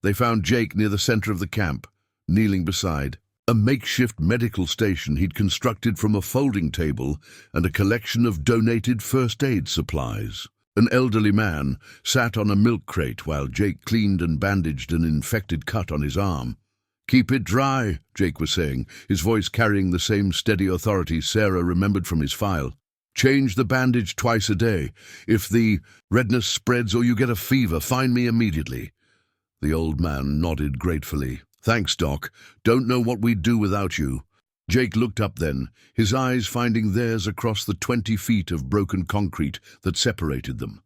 They found Jake near the center of the camp, kneeling beside a makeshift medical station he'd constructed from a folding table and a collection of donated first aid supplies. An elderly man sat on a milk crate while Jake cleaned and bandaged an infected cut on his arm. "Keep it dry," Jake was saying, his voice carrying the same steady authority Sarah remembered from his file. "Change the bandage twice a day. If the redness spreads or you get a fever, find me immediately." The old man nodded gratefully. "Thanks, Doc. Don't know what we'd do without you." Jake looked up then, his eyes finding theirs across the 20 feet of broken concrete that separated them.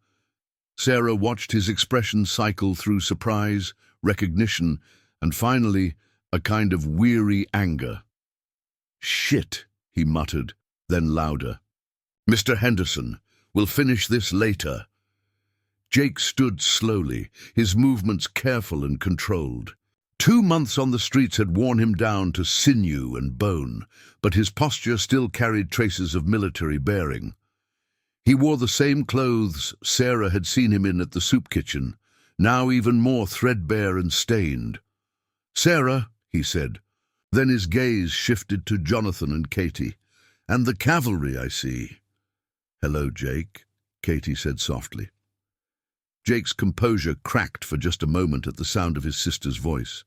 Sarah watched his expression cycle through surprise, recognition, and finally, a kind of weary anger. "Shit," he muttered, then louder. "Mr. Henderson, we'll finish this later." Jake stood slowly, his movements careful and controlled. 2 months on the streets had worn him down to sinew and bone, but his posture still carried traces of military bearing. He wore the same clothes Sarah had seen him in at the soup kitchen, now even more threadbare and stained. "Sarah," he said. Then his gaze shifted to Jonathan and Katie. "And the cavalry, I see." "Hello, Jake," Katie said softly. Jake's composure cracked for just a moment at the sound of his sister's voice.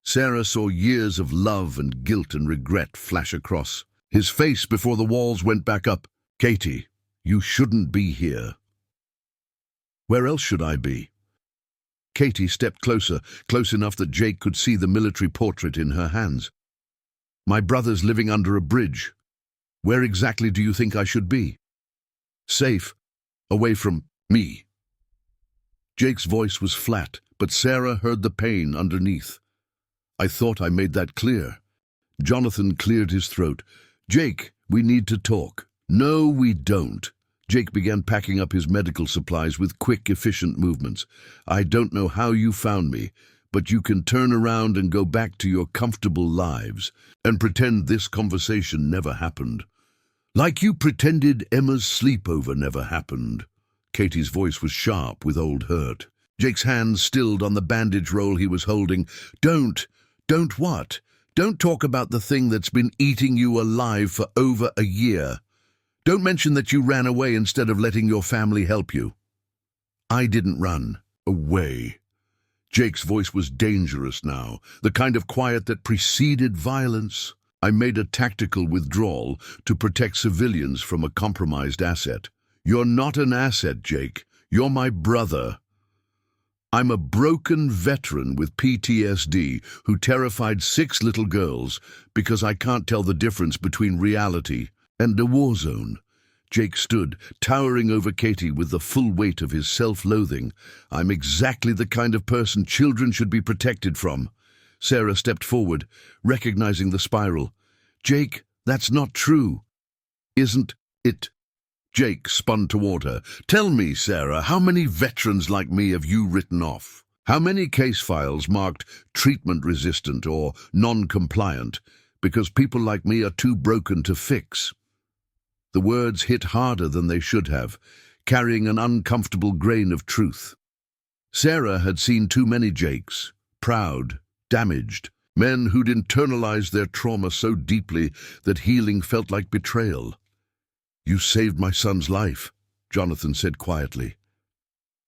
Sarah saw years of love and guilt and regret flash across his face before the walls went back up. "Katie, you shouldn't be here." "Where else should I be?" Katie stepped closer, close enough that Jake could see the military portrait in her hands. "My brother's living under a bridge. Where exactly do you think I should be?" "Safe, away from me." Jake's voice was flat, but Sarah heard the pain underneath. "I thought I made that clear." Jonathan cleared his throat. "Jake, we need to talk." "No, we don't." Jake began packing up his medical supplies with quick, efficient movements. "I don't know how you found me, but you can turn around and go back to your comfortable lives and pretend this conversation never happened. Like you pretended Emma's sleepover never happened." Katie's voice was sharp with old hurt. Jake's hands stilled on the bandage roll he was holding. Don't what? Don't talk about the thing that's been eating you alive for over a year. Don't mention that you ran away instead of letting your family help you." "I didn't run away." Jake's voice was dangerous now, the kind of quiet that preceded violence. "I made a tactical withdrawal to protect civilians from a compromised asset." "You're not an asset, Jake. You're my brother. I'm a broken veteran with PTSD who terrified 6 little girls because I can't tell the difference between reality and a war zone." Jake stood, towering over Katie with the full weight of his self-loathing. "I'm exactly the kind of person children should be protected from." Sarah stepped forward, recognizing the spiral. "Jake, that's not true." "Isn't it?" Jake spun toward her. "Tell me, Sarah, how many veterans like me have you written off? How many case files marked treatment-resistant or non-compliant because people like me are too broken to fix?" The words hit harder than they should have, carrying an uncomfortable grain of truth. Sarah had seen too many Jakes, proud, damaged, men who'd internalized their trauma so deeply that healing felt like betrayal. "You saved my son's life," Jonathan said quietly.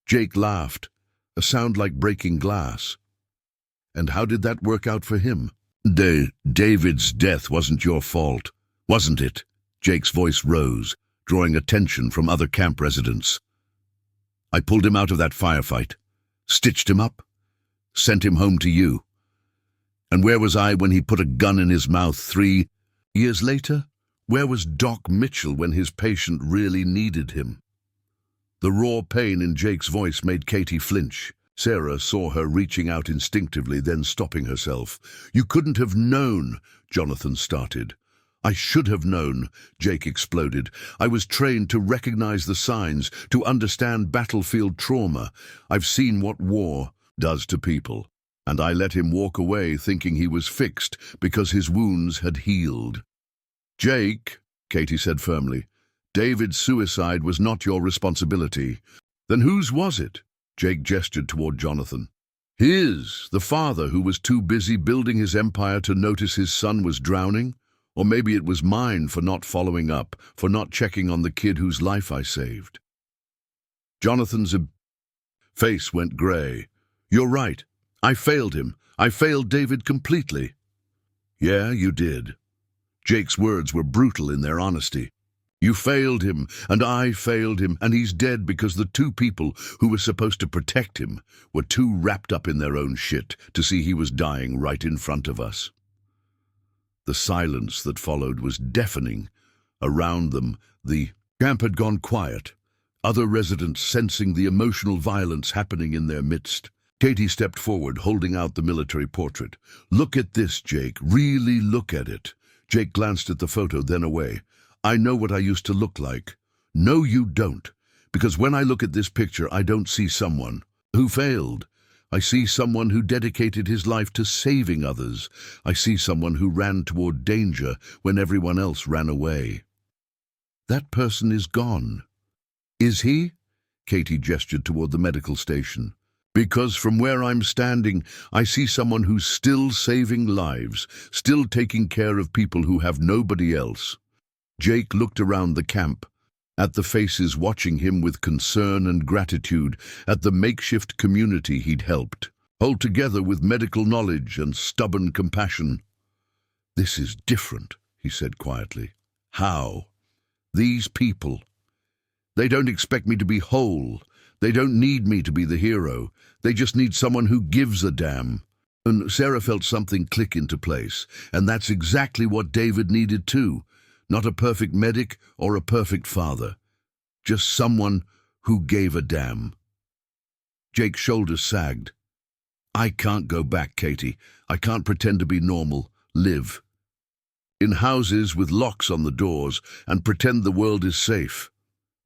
Jake laughed, a sound like breaking glass. And how did that work out for him? David's death wasn't your fault, wasn't it? Jake's voice rose, drawing attention from other camp residents. I pulled him out of that firefight, stitched him up, sent him home to you. And where was I when he put a gun in his mouth 3 years later? Where was Doc Mitchell when his patient really needed him? The raw pain in Jake's voice made Katie flinch. Sarah saw her reaching out instinctively, then stopping herself. You couldn't have known, Jonathan started. I should have known, Jake exploded. I was trained to recognize the signs, to understand battlefield trauma. I've seen what war does to people. And I let him walk away thinking he was fixed because his wounds had healed. Jake, Katie said firmly, David's suicide was not your responsibility. Then whose was it? Jake gestured toward Jonathan. His, the father who was too busy building his empire to notice his son was drowning? Or maybe it was mine for not following up, for not checking on the kid whose life I saved. Jonathan's face went gray. You're right. I failed him. I failed David completely. Yeah, you did. Jake's words were brutal in their honesty. You failed him, and I failed him, and he's dead because the two people who were supposed to protect him were too wrapped up in their own shit to see he was dying right in front of us. The silence that followed was deafening. Around them, the camp had gone quiet, other residents sensing the emotional violence happening in their midst. Katie stepped forward, holding out the military portrait. Look at this, Jake. Really look at it. Jake glanced at the photo, then away. I know what I used to look like. No, you don't. Because when I look at this picture, I don't see someone who failed. I see someone who dedicated his life to saving others. I see someone who ran toward danger when everyone else ran away. That person is gone. Is he? Katie gestured toward the medical station. Because from where I'm standing, I see someone who's still saving lives, still taking care of people who have nobody else. Jake looked around the camp, at the faces watching him with concern and gratitude, at the makeshift community he'd helped, hold together with medical knowledge and stubborn compassion. This is different, he said quietly. How? These people. They don't expect me to be whole. They don't need me to be the hero. They just need someone who gives a damn. And Sarah felt something click into place, and that's exactly what David needed too. Not a perfect medic or a perfect father. Just someone who gave a damn. Jake's shoulders sagged. I can't go back, Katie. I can't pretend to be normal, live in houses with locks on the doors and pretend the world is safe.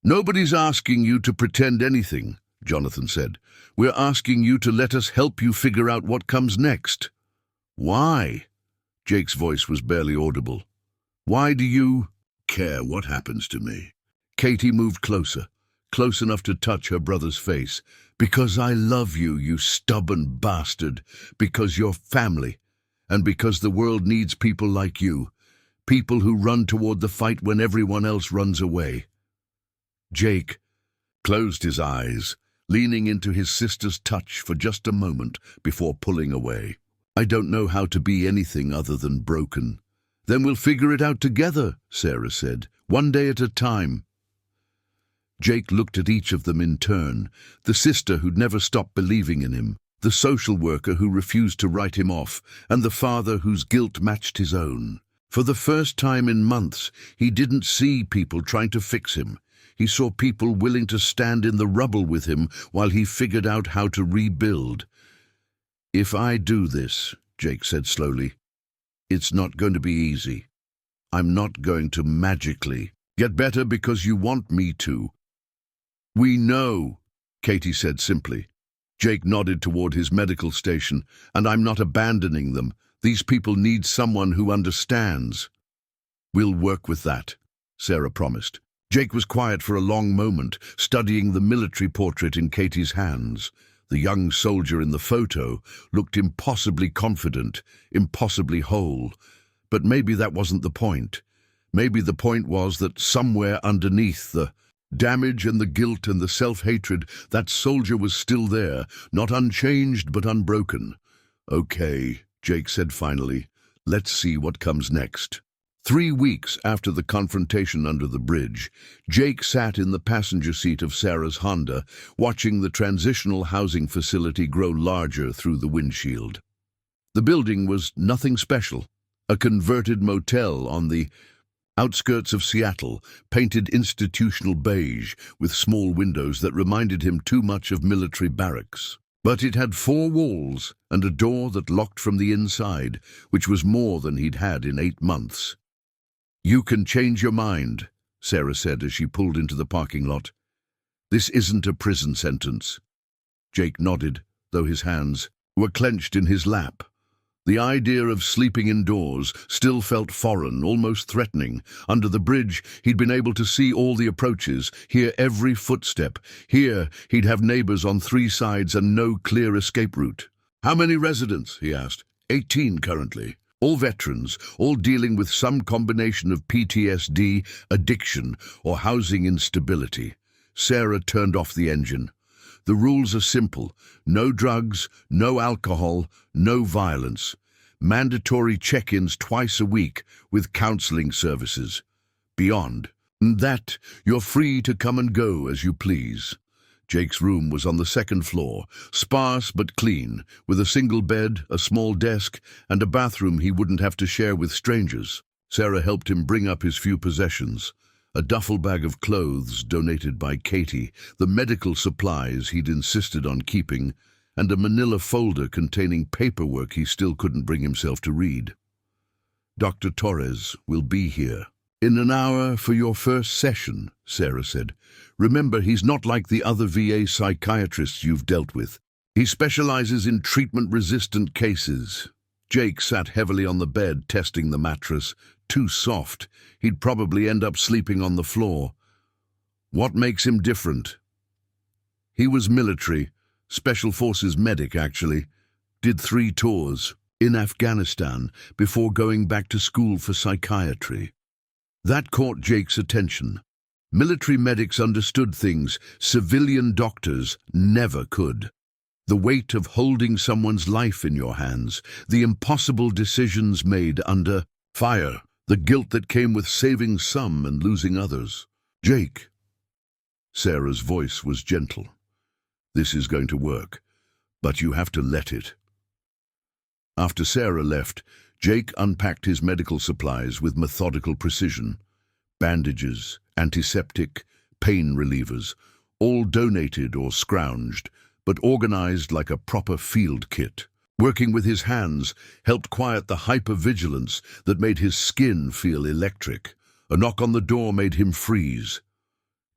Nobody's asking you to pretend anything, Jonathan said. We're asking you to let us help you figure out what comes next. Why? Jake's voice was barely audible. Why do you care what happens to me? Katie moved closer, close enough to touch her brother's face. Because I love you, you stubborn bastard. Because you're family. And because the world needs people like you. People who run toward the fight when everyone else runs away. Jake closed his eyes, leaning into his sister's touch for just a moment before pulling away. I don't know how to be anything other than broken. Then we'll figure it out together, Sarah said, one day at a time. Jake looked at each of them in turn, the sister who'd never stopped believing in him, the social worker who refused to write him off, and the father whose guilt matched his own. For the first time in months, he didn't see people trying to fix him. He saw people willing to stand in the rubble with him while he figured out how to rebuild. If I do this, Jake said slowly, it's not going to be easy. I'm not going to magically get better because you want me to. We know, Katie said simply. Jake nodded toward his medical station, and I'm not abandoning them. These people need someone who understands. We'll work with that, Sarah promised. Jake was quiet for a long moment, studying the military portrait in Katie's hands. The young soldier in the photo looked impossibly confident, impossibly whole. But maybe that wasn't the point. Maybe the point was that somewhere underneath the damage and the guilt and the self-hatred, that soldier was still there, not unchanged but unbroken. Okay, Jake said finally. Let's see what comes next. 3 weeks after the confrontation under the bridge, Jake sat in the passenger seat of Sarah's Honda, watching the transitional housing facility grow larger through the windshield. The building was nothing special. A converted motel on the outskirts of Seattle, painted institutional beige with small windows that reminded him too much of military barracks. But it had 4 walls and a door that locked from the inside, which was more than he'd had in 8 months. "You can change your mind," Sarah said as she pulled into the parking lot. "This isn't a prison sentence." Jake nodded, though his hands were clenched in his lap. The idea of sleeping indoors still felt foreign, almost threatening. Under the bridge, he'd been able to see all the approaches, hear every footstep. Here, he'd have neighbors on 3 sides and no clear escape route. "How many residents?" he asked. 18 currently. All veterans, all dealing with some combination of PTSD, addiction, or housing instability. Sarah turned off the engine. "The rules are simple. No drugs, no alcohol, no violence. Mandatory check-ins twice a week with counseling services. Beyond that, you're free to come and go as you please." Jake's room was on the 2nd floor, sparse but clean, with a single bed, a small desk, and a bathroom he wouldn't have to share with strangers. Sarah helped him bring up his few possessions. A duffel bag of clothes donated by Katie, the medical supplies he'd insisted on keeping, and a manila folder containing paperwork he still couldn't bring himself to read. "Dr. Torres will be here in an hour for your first session," Sarah said. "Remember, he's not like the other VA psychiatrists you've dealt with. He specializes in treatment-resistant cases." Jake sat heavily on the bed, testing the mattress. Too soft. He'd probably end up sleeping on the floor. What makes him different? He was military, Special Forces medic actually. Did 3 tours in Afghanistan before going back to school for psychiatry. That caught Jake's attention. Military medics understood things civilian doctors never could. The weight of holding someone's life in your hands, the impossible decisions made under fire, the guilt that came with saving some and losing others. "Jake." Sarah's voice was gentle. "This is going to work, but you have to let it." After Sarah left, Jake unpacked his medical supplies with methodical precision. Bandages, antiseptic, pain relievers, all donated or scrounged, but organized like a proper field kit. Working with his hands helped quiet the hypervigilance that made his skin feel electric. A knock on the door made him freeze.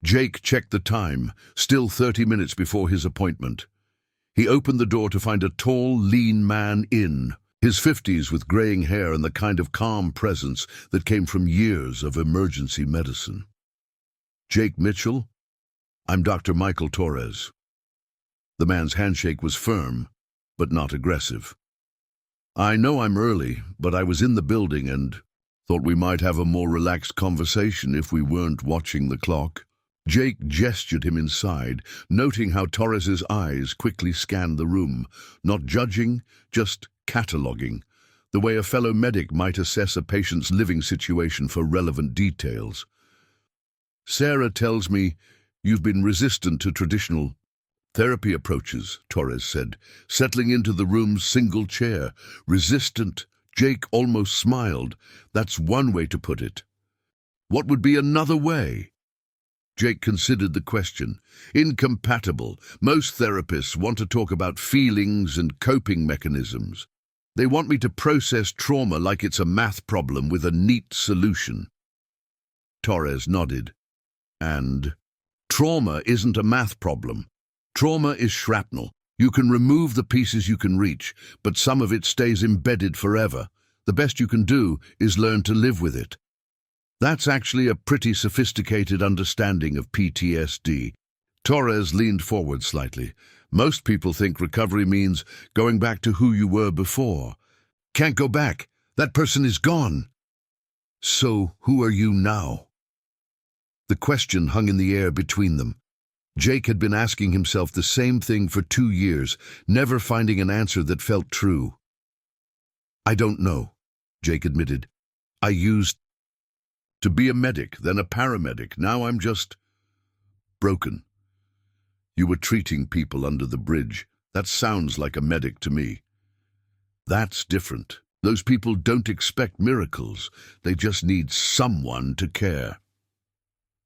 Jake checked the time, still 30 minutes before his appointment. He opened the door to find a tall, lean man in, his 50s with graying hair and the kind of calm presence that came from years of emergency medicine. "Jake Mitchell? I'm Dr. Michael Torres." The man's handshake was firm, but not aggressive. "I know I'm early, but I was in the building and thought we might have a more relaxed conversation if we weren't watching the clock." Jake gestured him inside, noting how Torres's eyes quickly scanned the room, not judging, just cataloging, the way a fellow medic might assess a patient's living situation for relevant details. "Sarah tells me you've been resistant to traditional therapy approaches," Torres said, settling into the room's single chair. "Resistant?" Jake almost smiled. "That's one way to put it. What would be another way?" Jake considered the question. "Incompatible. Most therapists want to talk about feelings and coping mechanisms. They want me to process trauma like it's a math problem with a neat solution." Torres nodded. "And trauma isn't a math problem. Trauma is shrapnel. You can remove the pieces you can reach, but some of it stays embedded forever. The best you can do is learn to live with it." That's actually a pretty sophisticated understanding of PTSD. Torres leaned forward slightly. Most people think recovery means going back to who you were before. Can't go back. That person is gone. So who are you now? The question hung in the air between them. Jake had been asking himself the same thing for 2 years, never finding an answer that felt true. I don't know, Jake admitted. I used to be a medic, then a paramedic. Now I'm just broken. You were treating people under the bridge. That sounds like a medic to me. That's different. Those people don't expect miracles. They just need someone to care.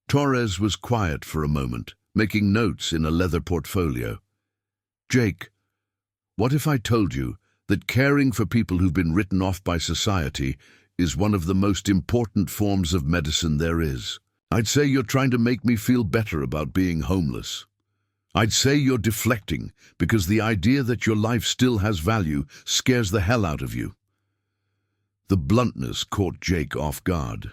Torres was quiet for a moment, making notes in a leather portfolio. Jake, what if I told you that caring for people who've been written off by society is one of the most important forms of medicine there is? I'd say you're trying to make me feel better about being homeless. I'd say you're deflecting because the idea that your life still has value scares the hell out of you. The bluntness caught Jake off guard.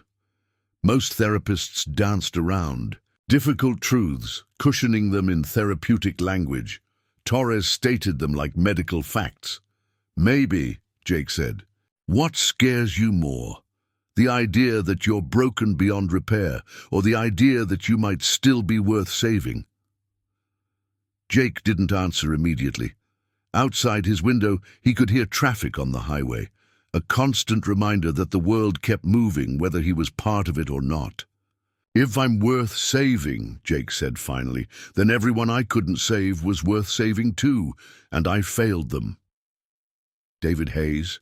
Most therapists danced around difficult truths, cushioning them in therapeutic language. Torres stated them like medical facts. Maybe, Jake said. What scares you more? The idea that you're broken beyond repair, or the idea that you might still be worth saving? Jake didn't answer immediately. Outside his window, he could hear traffic on the highway, a constant reminder that the world kept moving whether he was part of it or not. If I'm worth saving, Jake said finally, then everyone I couldn't save was worth saving too, and I failed them. David Hayes?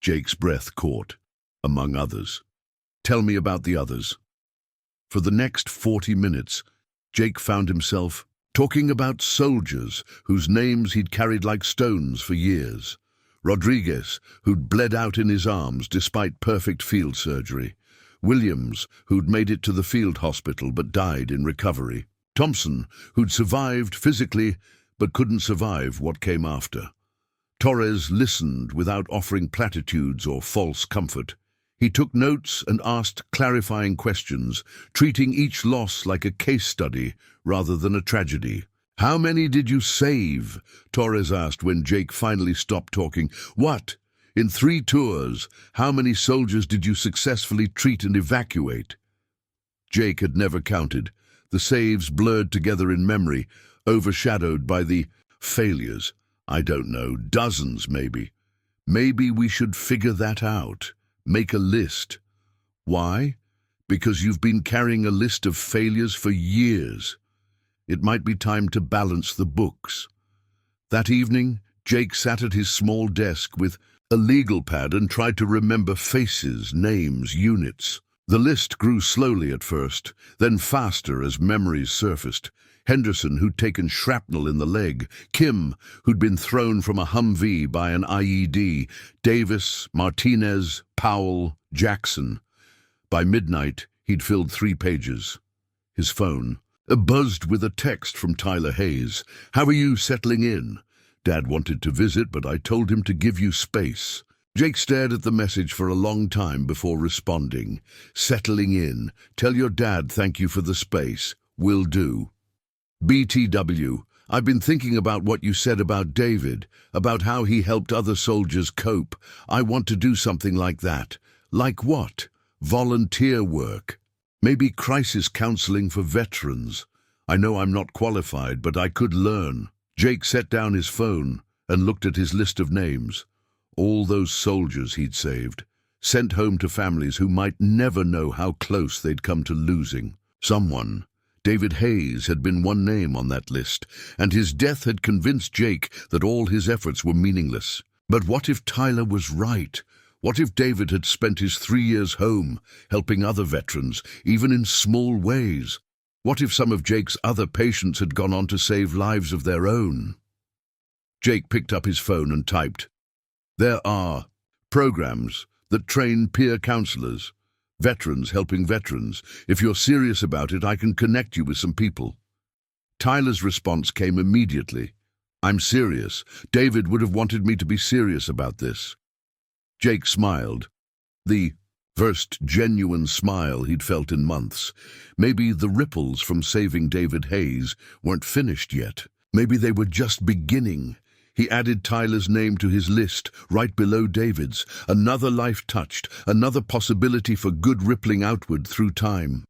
Jake's breath caught, among others. Tell me about the others. For the next 40 minutes, Jake found himself talking about soldiers whose names he'd carried like stones for years. Rodriguez, who'd bled out in his arms despite perfect field surgery. Williams, who'd made it to the field hospital but died in recovery. Thompson, who'd survived physically but couldn't survive what came after. Torres listened without offering platitudes or false comfort. He took notes and asked clarifying questions, treating each loss like a case study rather than a tragedy. How many did you save? Torres asked when Jake finally stopped talking. What? In 3 tours, how many soldiers did you successfully treat and evacuate? Jake had never counted. The saves blurred together in memory, overshadowed by the failures. I don't know, dozens maybe. Maybe we should figure that out. Make a list. Why? Because you've been carrying a list of failures for years. It might be time to balance the books. That evening, Jake sat at his small desk with a legal pad and tried to remember faces, names, units. The list grew slowly at first, then faster as memories surfaced. Henderson, who'd taken shrapnel in the leg. Kim, who'd been thrown from a Humvee by an IED. Davis, Martinez, Powell, Jackson. By midnight, he'd filled 3 pages. His phone buzzed with a text from Tyler Hayes. How are you settling in? Dad wanted to visit, but I told him to give you space. Jake stared at the message for a long time before responding. Settling in. Tell your dad thank you for the space. Will do. BTW, I've been thinking about what you said about David, about how he helped other soldiers cope. I want to do something like that. Like what? Volunteer work. Maybe crisis counseling for veterans. I know I'm not qualified, but I could learn. Jake set down his phone and looked at his list of names. All those soldiers he'd saved, sent home to families who might never know how close they'd come to losing. Someone. David Hayes had been one name on that list, and his death had convinced Jake that all his efforts were meaningless. But what if Tyler was right? What if David had spent his 3 years home, helping other veterans, even in small ways? What if some of Jake's other patients had gone on to save lives of their own? Jake picked up his phone and typed, "There are programs that train peer counselors, veterans helping veterans. If you're serious about it, I can connect you with some people." Tyler's response came immediately. "I'm serious. David would have wanted me to be serious about this." Jake smiled. The first genuine smile he'd felt in months. Maybe the ripples from saving David Hayes weren't finished yet. Maybe they were just beginning. He added Tyler's name to his list, right below David's. Another life touched, another possibility for good rippling outward through time.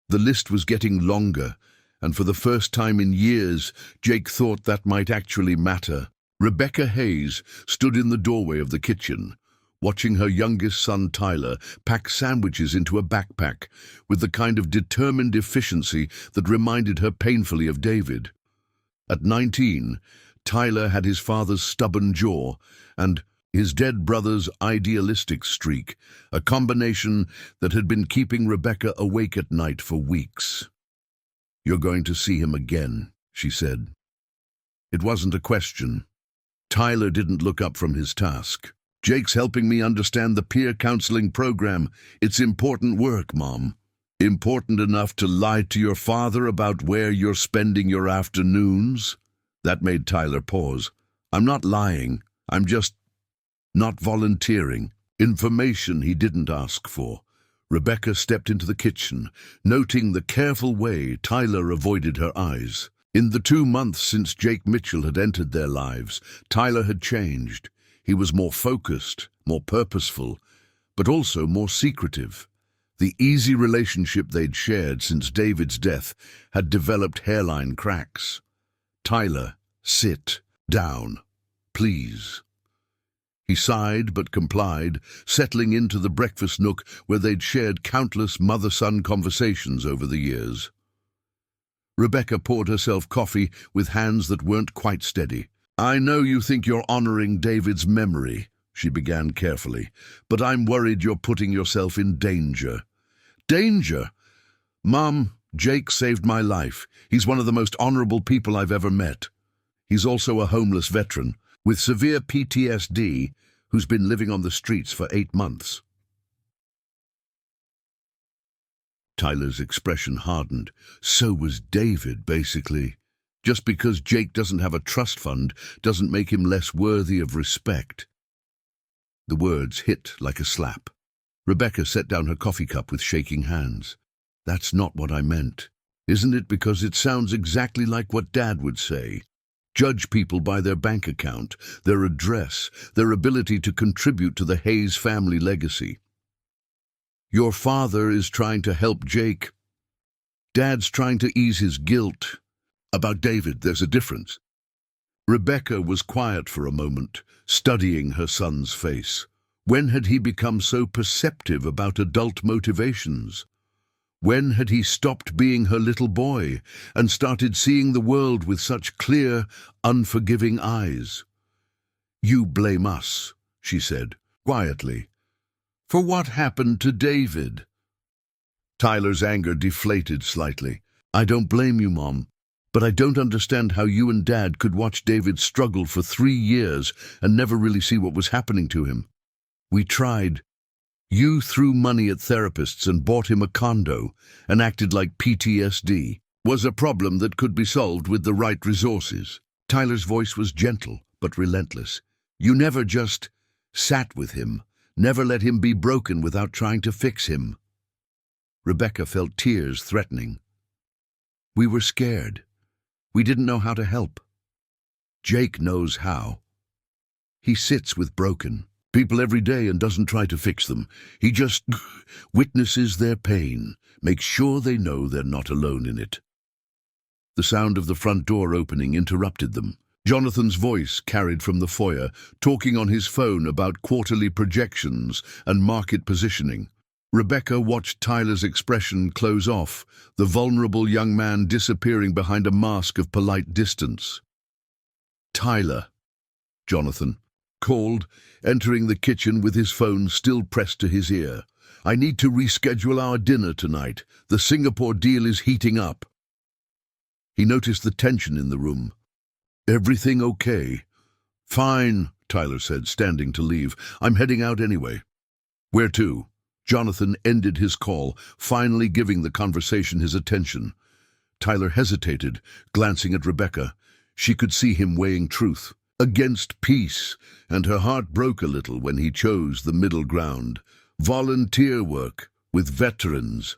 The list was getting longer, and for the first time in years, Jake thought that might actually matter. Rebecca Hayes stood in the doorway of the kitchen. watching her youngest son Tyler pack sandwiches into a backpack with the kind of determined efficiency that reminded her painfully of David. At 19, Tyler had his father's stubborn jaw and his dead brother's idealistic streak, a combination that had been keeping Rebecca awake at night for weeks. "You're going to see him again," she said. It wasn't a question. Tyler didn't look up from his task. "Jake's helping me understand the peer counseling program. It's important work, Mom. Important enough to lie to your father about where you're spending your afternoons?" That made Tyler pause. "I'm not lying. I'm just not volunteering." Information he didn't ask for. Rebecca stepped into the kitchen, noting the careful way Tyler avoided her eyes. In the 2 months since Jake Mitchell had entered their lives, Tyler had changed. He was more focused, more purposeful, but also more secretive. The easy relationship they'd shared since David's death had developed hairline cracks. "Tyler, sit down, please." He sighed but complied, settling into the breakfast nook where they'd shared countless mother-son conversations over the years. Rebecca poured herself coffee with hands that weren't quite steady. "I know you think you're honoring David's memory," she began carefully, "but I'm worried you're putting yourself in danger." "Danger? Mom, Jake saved my life. He's one of the most honorable people I've ever met. He's also a homeless veteran with severe PTSD who's been living on the streets for 8 months. Tyler's expression hardened. So was David, basically. Just because Jake doesn't have a trust fund doesn't make him less worthy of respect. The words hit like a slap. Rebecca set down her coffee cup with shaking hands. "That's not what I meant. Isn't it because it sounds exactly like what Dad would say? Judge people by their bank account, their address, their ability to contribute to the Hayes family legacy. Your father is trying to help Jake. Dad's trying to ease his guilt. About David, there's a difference." Rebecca was quiet for a moment, studying her son's face. When had he become so perceptive about adult motivations? When had he stopped being her little boy and started seeing the world with such clear, unforgiving eyes? "You blame us," she said, quietly. "For what happened to David?" Tyler's anger deflated slightly. "I don't blame you, Mom, but I don't understand how you and Dad could watch David struggle for 3 years and never really see what was happening to him. We tried. You threw money at therapists and bought him a condo and acted like PTSD was a problem that could be solved with the right resources." Tyler's voice was gentle but relentless. "You never just sat with him, never let him be broken without trying to fix him." Rebecca felt tears threatening. "We were scared. We didn't know how to help. Jake knows how. He sits with broken people every day and doesn't try to fix them. He just witnesses their pain, makes sure they know they're not alone in it." The sound of the front door opening interrupted them. Jonathan's voice carried from the foyer, talking on his phone about quarterly projections and market positioning. Rebecca watched Tyler's expression close off, the vulnerable young man disappearing behind a mask of polite distance. "Tyler," Jonathan called, entering the kitchen with his phone still pressed to his ear. "I need to reschedule our dinner tonight. The Singapore deal is heating up." He noticed the tension in the room. "Everything okay?" "Fine," Tyler said, standing to leave. "I'm heading out anyway." "Where to?" Jonathan ended his call, finally giving the conversation his attention. Tyler hesitated, glancing at Rebecca. She could see him weighing truth against peace, and her heart broke a little when he chose the middle ground. Volunteer work with veterans.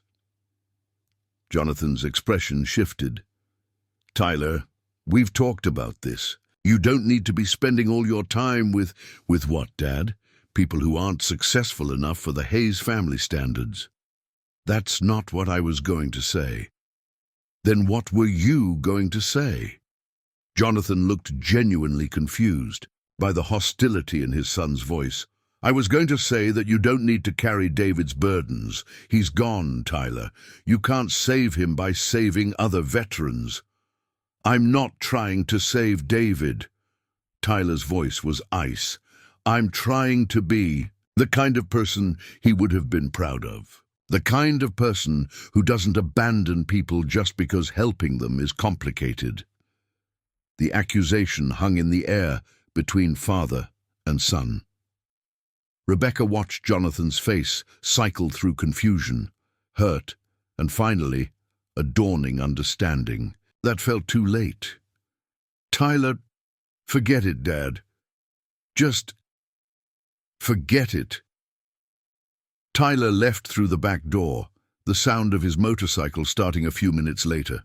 Jonathan's expression shifted. "Tyler, we've talked about this. You don't need to be spending all your time with what, Dad? People who aren't successful enough for the Hayes family standards." "That's not what I was going to say." "Then what were you going to say?" Jonathan looked genuinely confused by the hostility in his son's voice. I was going to say that you don't need to carry David's burdens. He's gone, Tyler. You can't save him by saving other veterans. I'm not trying to save David. Tyler's voice was ice. I'm trying to be the kind of person he would have been proud of. The kind of person who doesn't abandon people just because helping them is complicated. The accusation hung in the air between father and son. Rebecca watched Jonathan's face cycle through confusion, hurt, and finally, a dawning understanding. That felt too late. Tyler, forget it, Dad. Just forget it. Tyler left through the back door, the sound of his motorcycle starting a few minutes later.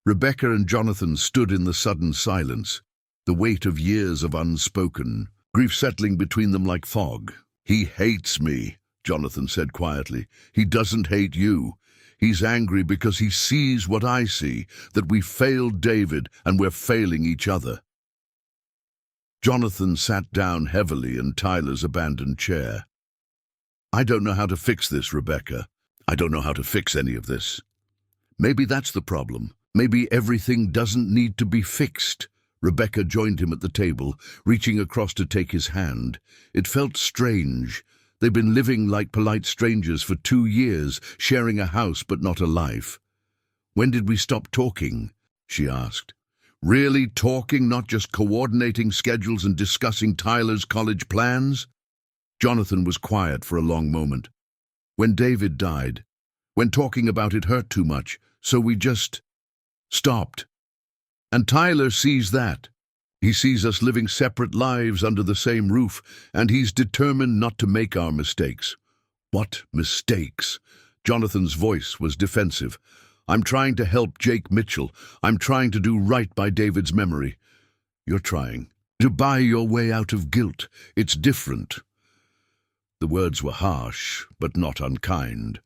Rebecca and Jonathan stood in the sudden silence, the weight of years of unspoken grief settling between them like fog. He hates me, Jonathan said quietly. He doesn't hate you. He's angry because he sees what I see, that we failed David and we're failing each other. Jonathan sat down heavily in Tyler's abandoned chair. I don't know how to fix this, Rebecca. I don't know how to fix any of this. Maybe that's the problem. Maybe everything doesn't need to be fixed. Rebecca joined him at the table, reaching across to take his hand. It felt strange. They'd been living like polite strangers for 2 years, sharing a house but not a life. When did we stop talking? She asked. Really talking, not just coordinating schedules and discussing Tyler's college plans? Jonathan was quiet for a long moment. When David died, when talking about it hurt too much, so we just stopped. And Tyler sees that. He sees us living separate lives under the same roof, and he's determined not to make our mistakes. What mistakes? Jonathan's voice was defensive. I'm trying to help Jake Mitchell. I'm trying to do right by David's memory. You're trying to buy your way out of guilt. It's different. The words were harsh, but not unkind.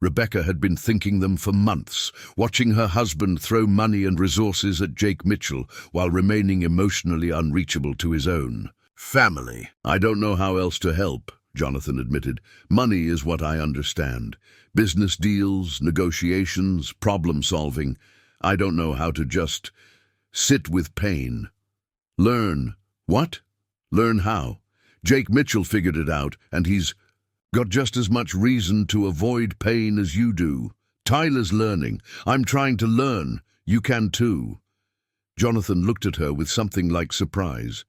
Rebecca had been thinking them for months, watching her husband throw money and resources at Jake Mitchell while remaining emotionally unreachable to his own family. I don't know how else to help, Jonathan admitted. Money is what I understand. Business deals, negotiations, problem solving. I don't know how to just sit with pain. Learn. What? Learn how? Jake Mitchell figured it out, and he's got just as much reason to avoid pain as you do. Tyler's learning. I'm trying to learn. You can too. Jonathan looked at her with something like surprise.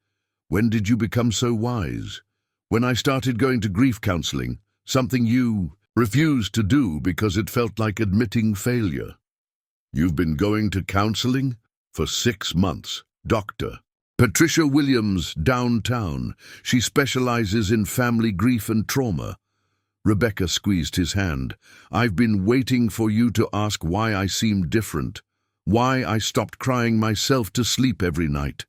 When did you become so wise? When I started going to grief counseling, something you refused to do because it felt like admitting failure. You've been going to counseling? For 6 months. Doctor Patricia Williams, downtown. She specializes in family grief and trauma. Rebecca squeezed his hand. I've been waiting for you to ask why I seem different. Why I stopped crying myself to sleep every night.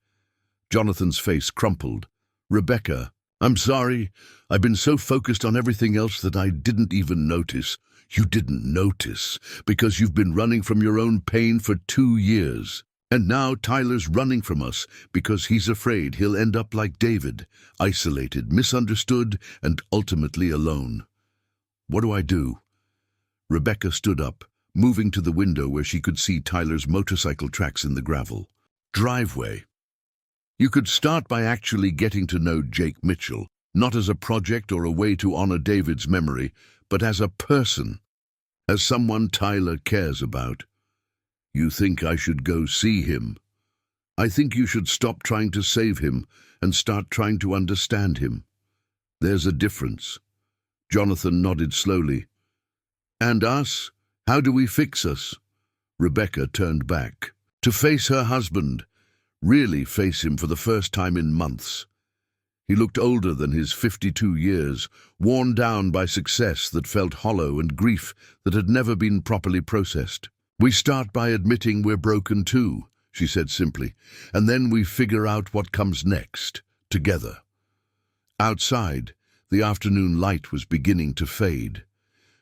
Jonathan's face crumpled. Rebecca, I'm sorry. I've been so focused on everything else that I didn't even notice. You didn't notice because you've been running from your own pain for 2 years. And now Tyler's running from us because he's afraid he'll end up like David, isolated, misunderstood, and ultimately alone. What do I do? Rebecca stood up, moving to the window where she could see Tyler's motorcycle tracks in the gravel. Driveway. You could start by actually getting to know Jake Mitchell, not as a project or a way to honor David's memory, but as a person, as someone Tyler cares about. You think I should go see him? I think you should stop trying to save him and start trying to understand him. There's a difference. Jonathan nodded slowly. And us? How do we fix us? Rebecca turned back. To face her husband. Really face him for the first time in months. He looked older than his 52 years, worn down by success that felt hollow and grief that had never been properly processed. We start by admitting we're broken too, she said simply, and then we figure out what comes next, together. Outside, the afternoon light was beginning to fade.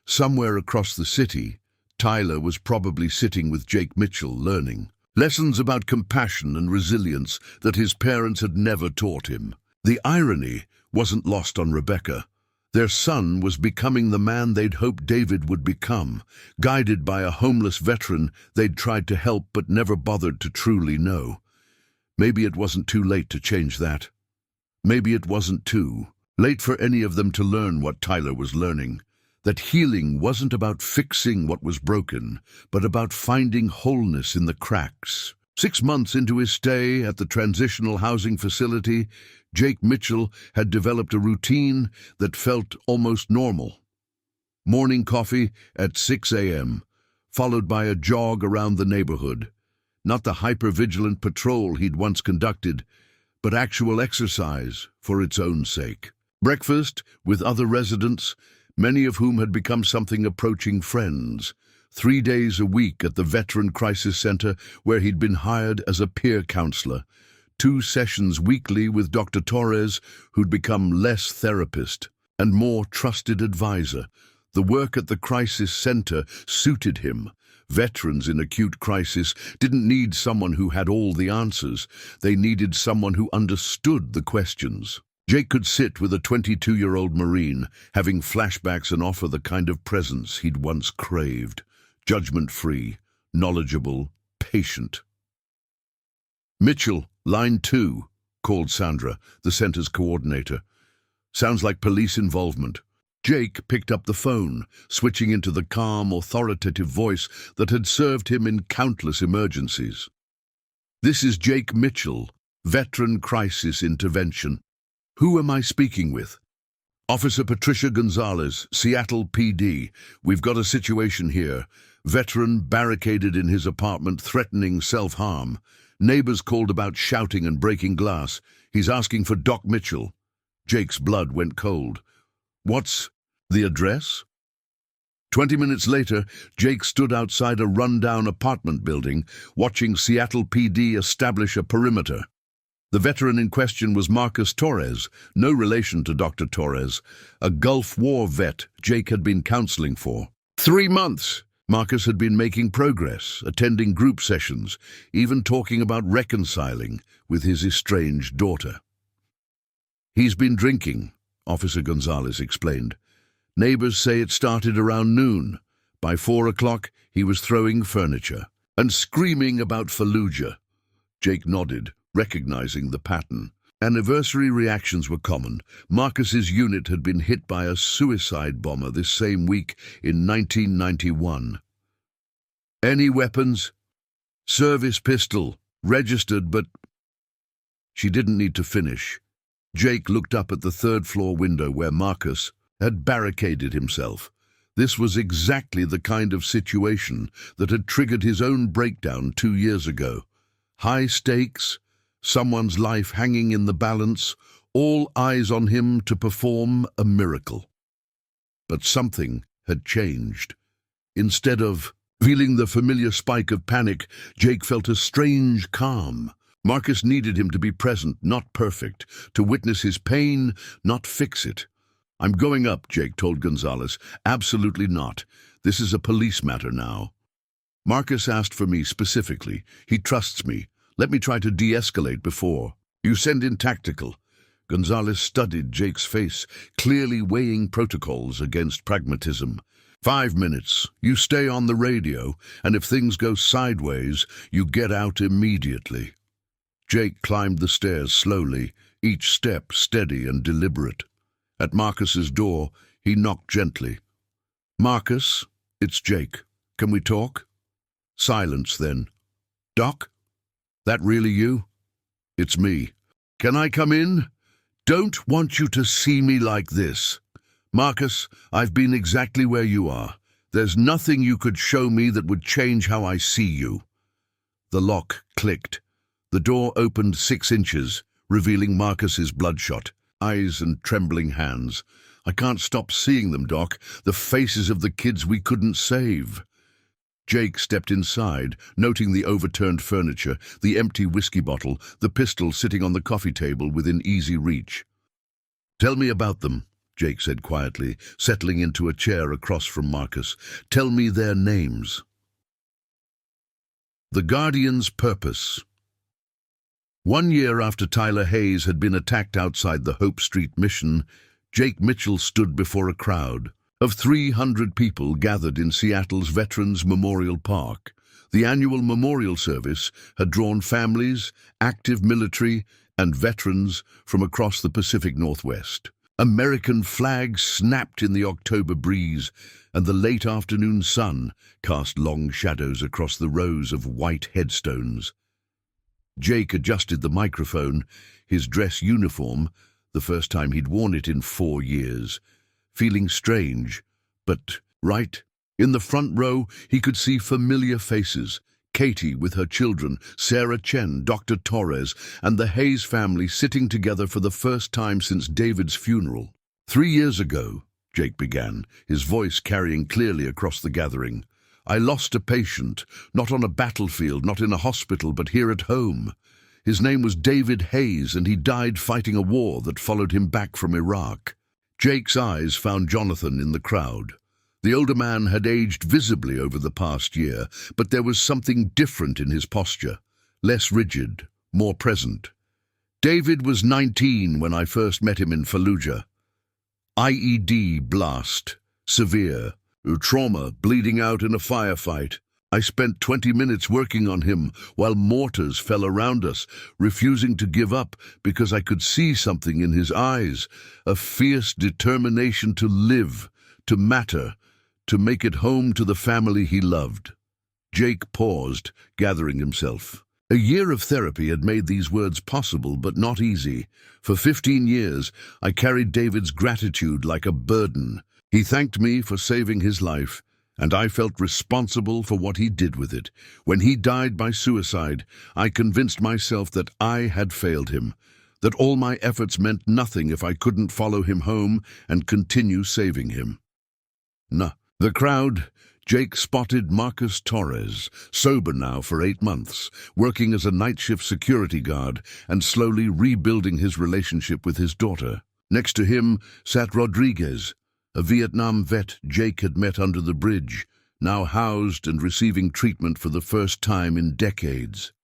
Somewhere across the city, Tyler was probably sitting with Jake Mitchell learning lessons about compassion and resilience that his parents had never taught him. The irony wasn't lost on Rebecca. Their son was becoming the man they'd hoped David would become, guided by a homeless veteran they'd tried to help but never bothered to truly know. Maybe it wasn't too late to change that. Maybe it wasn't too late for any of them to learn what Tyler was learning. That healing wasn't about fixing what was broken, but about finding wholeness in the cracks. 6 months into his stay at the transitional housing facility, Jake Mitchell had developed a routine that felt almost normal. Morning coffee at 6 a.m., followed by a jog around the neighborhood. Not the hyper-vigilant patrol he'd once conducted, but actual exercise for its own sake. Breakfast with other residents, many of whom had become something approaching friends. 3 days a week at the Veteran Crisis Center, where he'd been hired as a peer counselor. 2 sessions weekly with Dr. Torres, who'd become less therapist and more trusted advisor. The work at the crisis center suited him. Veterans in acute crisis didn't need someone who had all the answers. They needed someone who understood the questions. Jake could sit with a 22-year-old Marine, having flashbacks and offer the kind of presence he'd once craved. Judgment-free, knowledgeable, patient. "Mitchell, line 2, called Sandra, the center's coordinator. "Sounds like police involvement." Jake picked up the phone, switching into the calm, authoritative voice that had served him in countless emergencies. "This is Jake Mitchell, Veteran Crisis Intervention. Who am I speaking with?" "Officer Patricia Gonzalez, Seattle PD. We've got a situation here. Veteran barricaded in his apartment, threatening self-harm. Neighbors called about shouting and breaking glass. He's asking for Doc Mitchell." Jake's blood went cold. "What's the address?" 20 minutes later, Jake stood outside a rundown apartment building, watching Seattle PD establish a perimeter. The veteran in question was Marcus Torres, no relation to Dr. Torres, a Gulf War vet Jake had been counseling for. 3 months! Marcus had been making progress, attending group sessions, even talking about reconciling with his estranged daughter. "He's been drinking," Officer Gonzalez explained. "Neighbors say it started around noon. By 4 o'clock, he was throwing furniture and screaming about Fallujah." Jake nodded, recognizing the pattern. Anniversary reactions were common. Marcus's unit had been hit by a suicide bomber this same week in 1991. "Any weapons?" "Service pistol, registered, but—" She didn't need to finish. Jake looked up at the third-floor window where Marcus had barricaded himself. This was exactly the kind of situation that had triggered his own breakdown 2 years ago. High stakes, someone's life hanging in the balance, all eyes on him to perform a miracle. But something had changed. Instead of feeling the familiar spike of panic, Jake felt a strange calm. Marcus needed him to be present, not perfect, to witness his pain, not fix it. "I'm going up," Jake told Gonzalez. "Absolutely not. This is a police matter now. Marcus asked for me specifically. He trusts me. Let me try to de-escalate before you send in tactical." Gonzalez studied Jake's face, clearly weighing protocols against pragmatism. 5 minutes. You stay on the radio, and if things go sideways, you get out immediately." Jake climbed the stairs slowly, each step steady and deliberate. At Marcus's door, he knocked gently. "Marcus, it's Jake. Can we talk?" Silence then. "Doc? That really you?" "It's me." "Can I come in?" "Don't want you to see me like this. Marcus, I've been exactly where you are. There's nothing you could show me that would change how I see you." The lock clicked. The door opened 6 inches, revealing Marcus's bloodshot eyes and trembling hands. "I can't stop seeing them, Doc. The faces of the kids we couldn't save." Jake stepped inside, noting the overturned furniture, the empty whiskey bottle, the pistol sitting on the coffee table within easy reach. "Tell me about them," Jake said quietly, settling into a chair across from Marcus. "Tell me their names." The Guardian's purpose. 1 year after Tyler Hayes had been attacked outside the Hope Street mission, Jake Mitchell stood before a crowd of 300 people gathered in Seattle's Veterans Memorial Park. The annual memorial service had drawn families, active military, and veterans from across the Pacific Northwest. American flags snapped in the October breeze, and the late afternoon sun cast long shadows across the rows of white headstones. Jake adjusted the microphone, his dress uniform, the first time he'd worn it in 4 years, feeling strange, but right. In the front row, he could see familiar faces. Katie with her children, Sarah Chen, Dr. Torres, and the Hayes family sitting together for the first time since David's funeral. 3 years ago, Jake began, his voice carrying clearly across the gathering, I lost a patient, not on a battlefield, not in a hospital, but here at home. His name was David Hayes, and he died fighting a war that followed him back from Iraq. Jake's eyes found Jonathan in the crowd. The older man had aged visibly over the past year, but there was something different in his posture, less rigid, more present. David was 19 when I first met him in Fallujah. IED blast, severe, trauma, bleeding out in a firefight. I spent 20 minutes working on him while mortars fell around us, refusing to give up because I could see something in his eyes, a fierce determination to live, to matter, to make it home to the family he loved. Jake paused, gathering himself. A year of therapy had made these words possible, but not easy. For 15 years, I carried David's gratitude like a burden. He thanked me for saving his life, and I felt responsible for what he did with it. When he died by suicide, I convinced myself that I had failed him, that all my efforts meant nothing if I couldn't follow him home and continue saving him. No. The crowd, Jake spotted Marcus Torres, sober now for 8 months, working as a night shift security guard and slowly rebuilding his relationship with his daughter. Next to him sat Rodriguez, a Vietnam vet Jake had met under the bridge, now housed and receiving treatment for the first time in decades.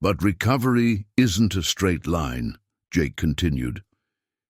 But recovery isn't a straight line, Jake continued.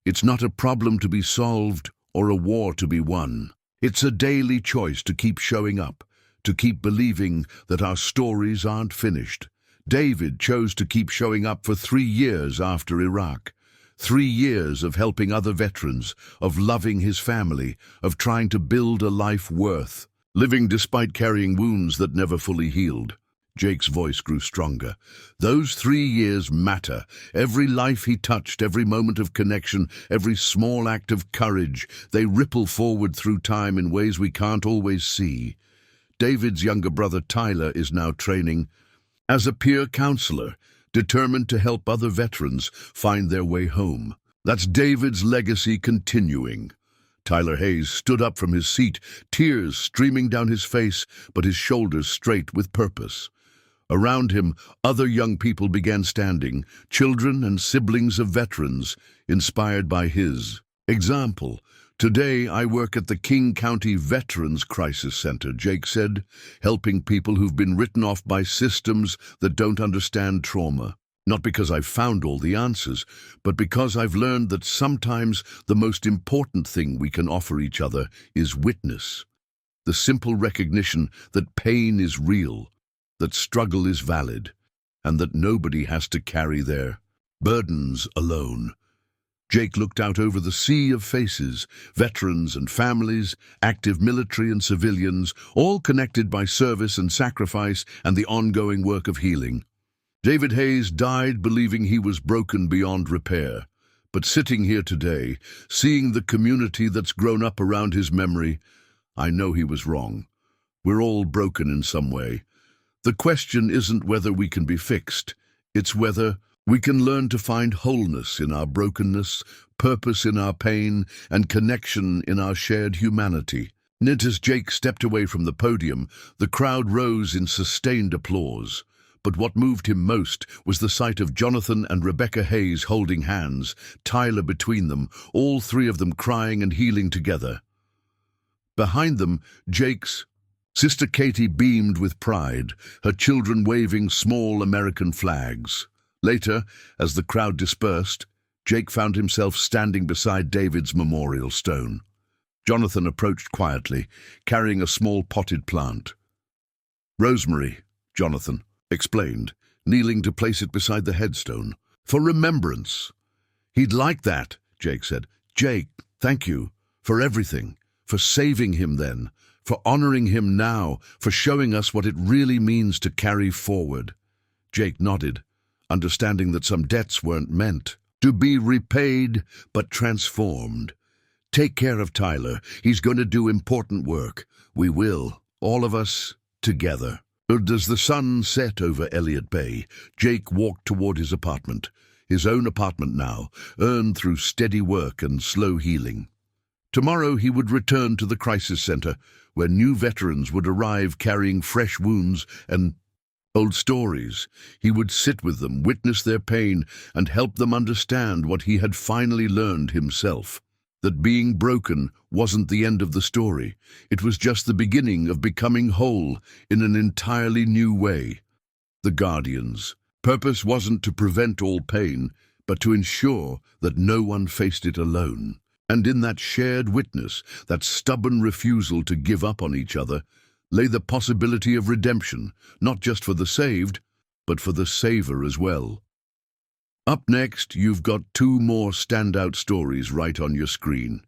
It's not a problem to be solved or a war to be won. It's a daily choice to keep showing up, to keep believing that our stories aren't finished. David chose to keep showing up for 3 years after Iraq. 3 years of helping other veterans, of loving his family, of trying to build a life worth living despite carrying wounds that never fully healed. Jake's voice grew stronger. Those 3 years matter. Every life he touched, every moment of connection, every small act of courage, they ripple forward through time in ways we can't always see. David's younger brother Tyler is now training as a peer counselor, determined to help other veterans find their way home. That's David's legacy continuing. Tyler Hayes stood up from his seat, tears streaming down his face, but his shoulders straight with purpose. Around him, other young people began standing, children and siblings of veterans, inspired by his example. Today, I work at the King County Veterans Crisis Center, Jake said, helping people who've been written off by systems that don't understand trauma. Not because I've found all the answers, but because I've learned that sometimes the most important thing we can offer each other is witness. The simple recognition that pain is real, that struggle is valid, and that nobody has to carry their burdens alone. Jake looked out over the sea of faces, veterans and families, active military and civilians, all connected by service and sacrifice and the ongoing work of healing. David Hayes died believing he was broken beyond repair, but sitting here today, seeing the community that's grown up around his memory, I know he was wrong. We're all broken in some way. The question isn't whether we can be fixed, it's whether we can learn to find wholeness in our brokenness, purpose in our pain, and connection in our shared humanity. As Jake stepped away from the podium, the crowd rose in sustained applause. But what moved him most was the sight of Jonathan and Rebecca Hayes holding hands, Tyler between them, all 3 of them crying and healing together. Behind them, Jake's sister Katie beamed with pride, her children waving small American flags. Later, as the crowd dispersed, Jake found himself standing beside David's memorial stone. Jonathan approached quietly, carrying a small potted plant. "Rosemary," Jonathan explained, kneeling to place it beside the headstone. "For remembrance." "He'd like that," Jake said. "Jake, thank you for everything, for saving him then, for honoring him now, for showing us what it really means to carry forward." Jake nodded, understanding that some debts weren't meant to be repaid, but transformed. "Take care of Tyler. He's going to do important work. We will, all of us, together." As the sun set over Elliott Bay, Jake walked toward his apartment, his own apartment now, earned through steady work and slow healing. Tomorrow he would return to the crisis center, where new veterans would arrive carrying fresh wounds and old stories. He would sit with them, witness their pain, and help them understand what he had finally learned himself. That being broken wasn't the end of the story. It was just the beginning of becoming whole in an entirely new way. The Guardians' purpose wasn't to prevent all pain, but to ensure that no one faced it alone. And in that shared witness, that stubborn refusal to give up on each other, lay the possibility of redemption, not just for the saved, but for the saver as well. Up next, you've got two more standout stories right on your screen.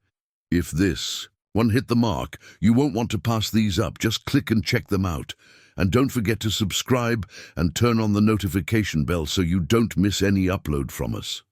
If this one hit the mark, you won't want to pass these up. Just click and check them out. And don't forget to subscribe and turn on the notification bell so you don't miss any upload from us.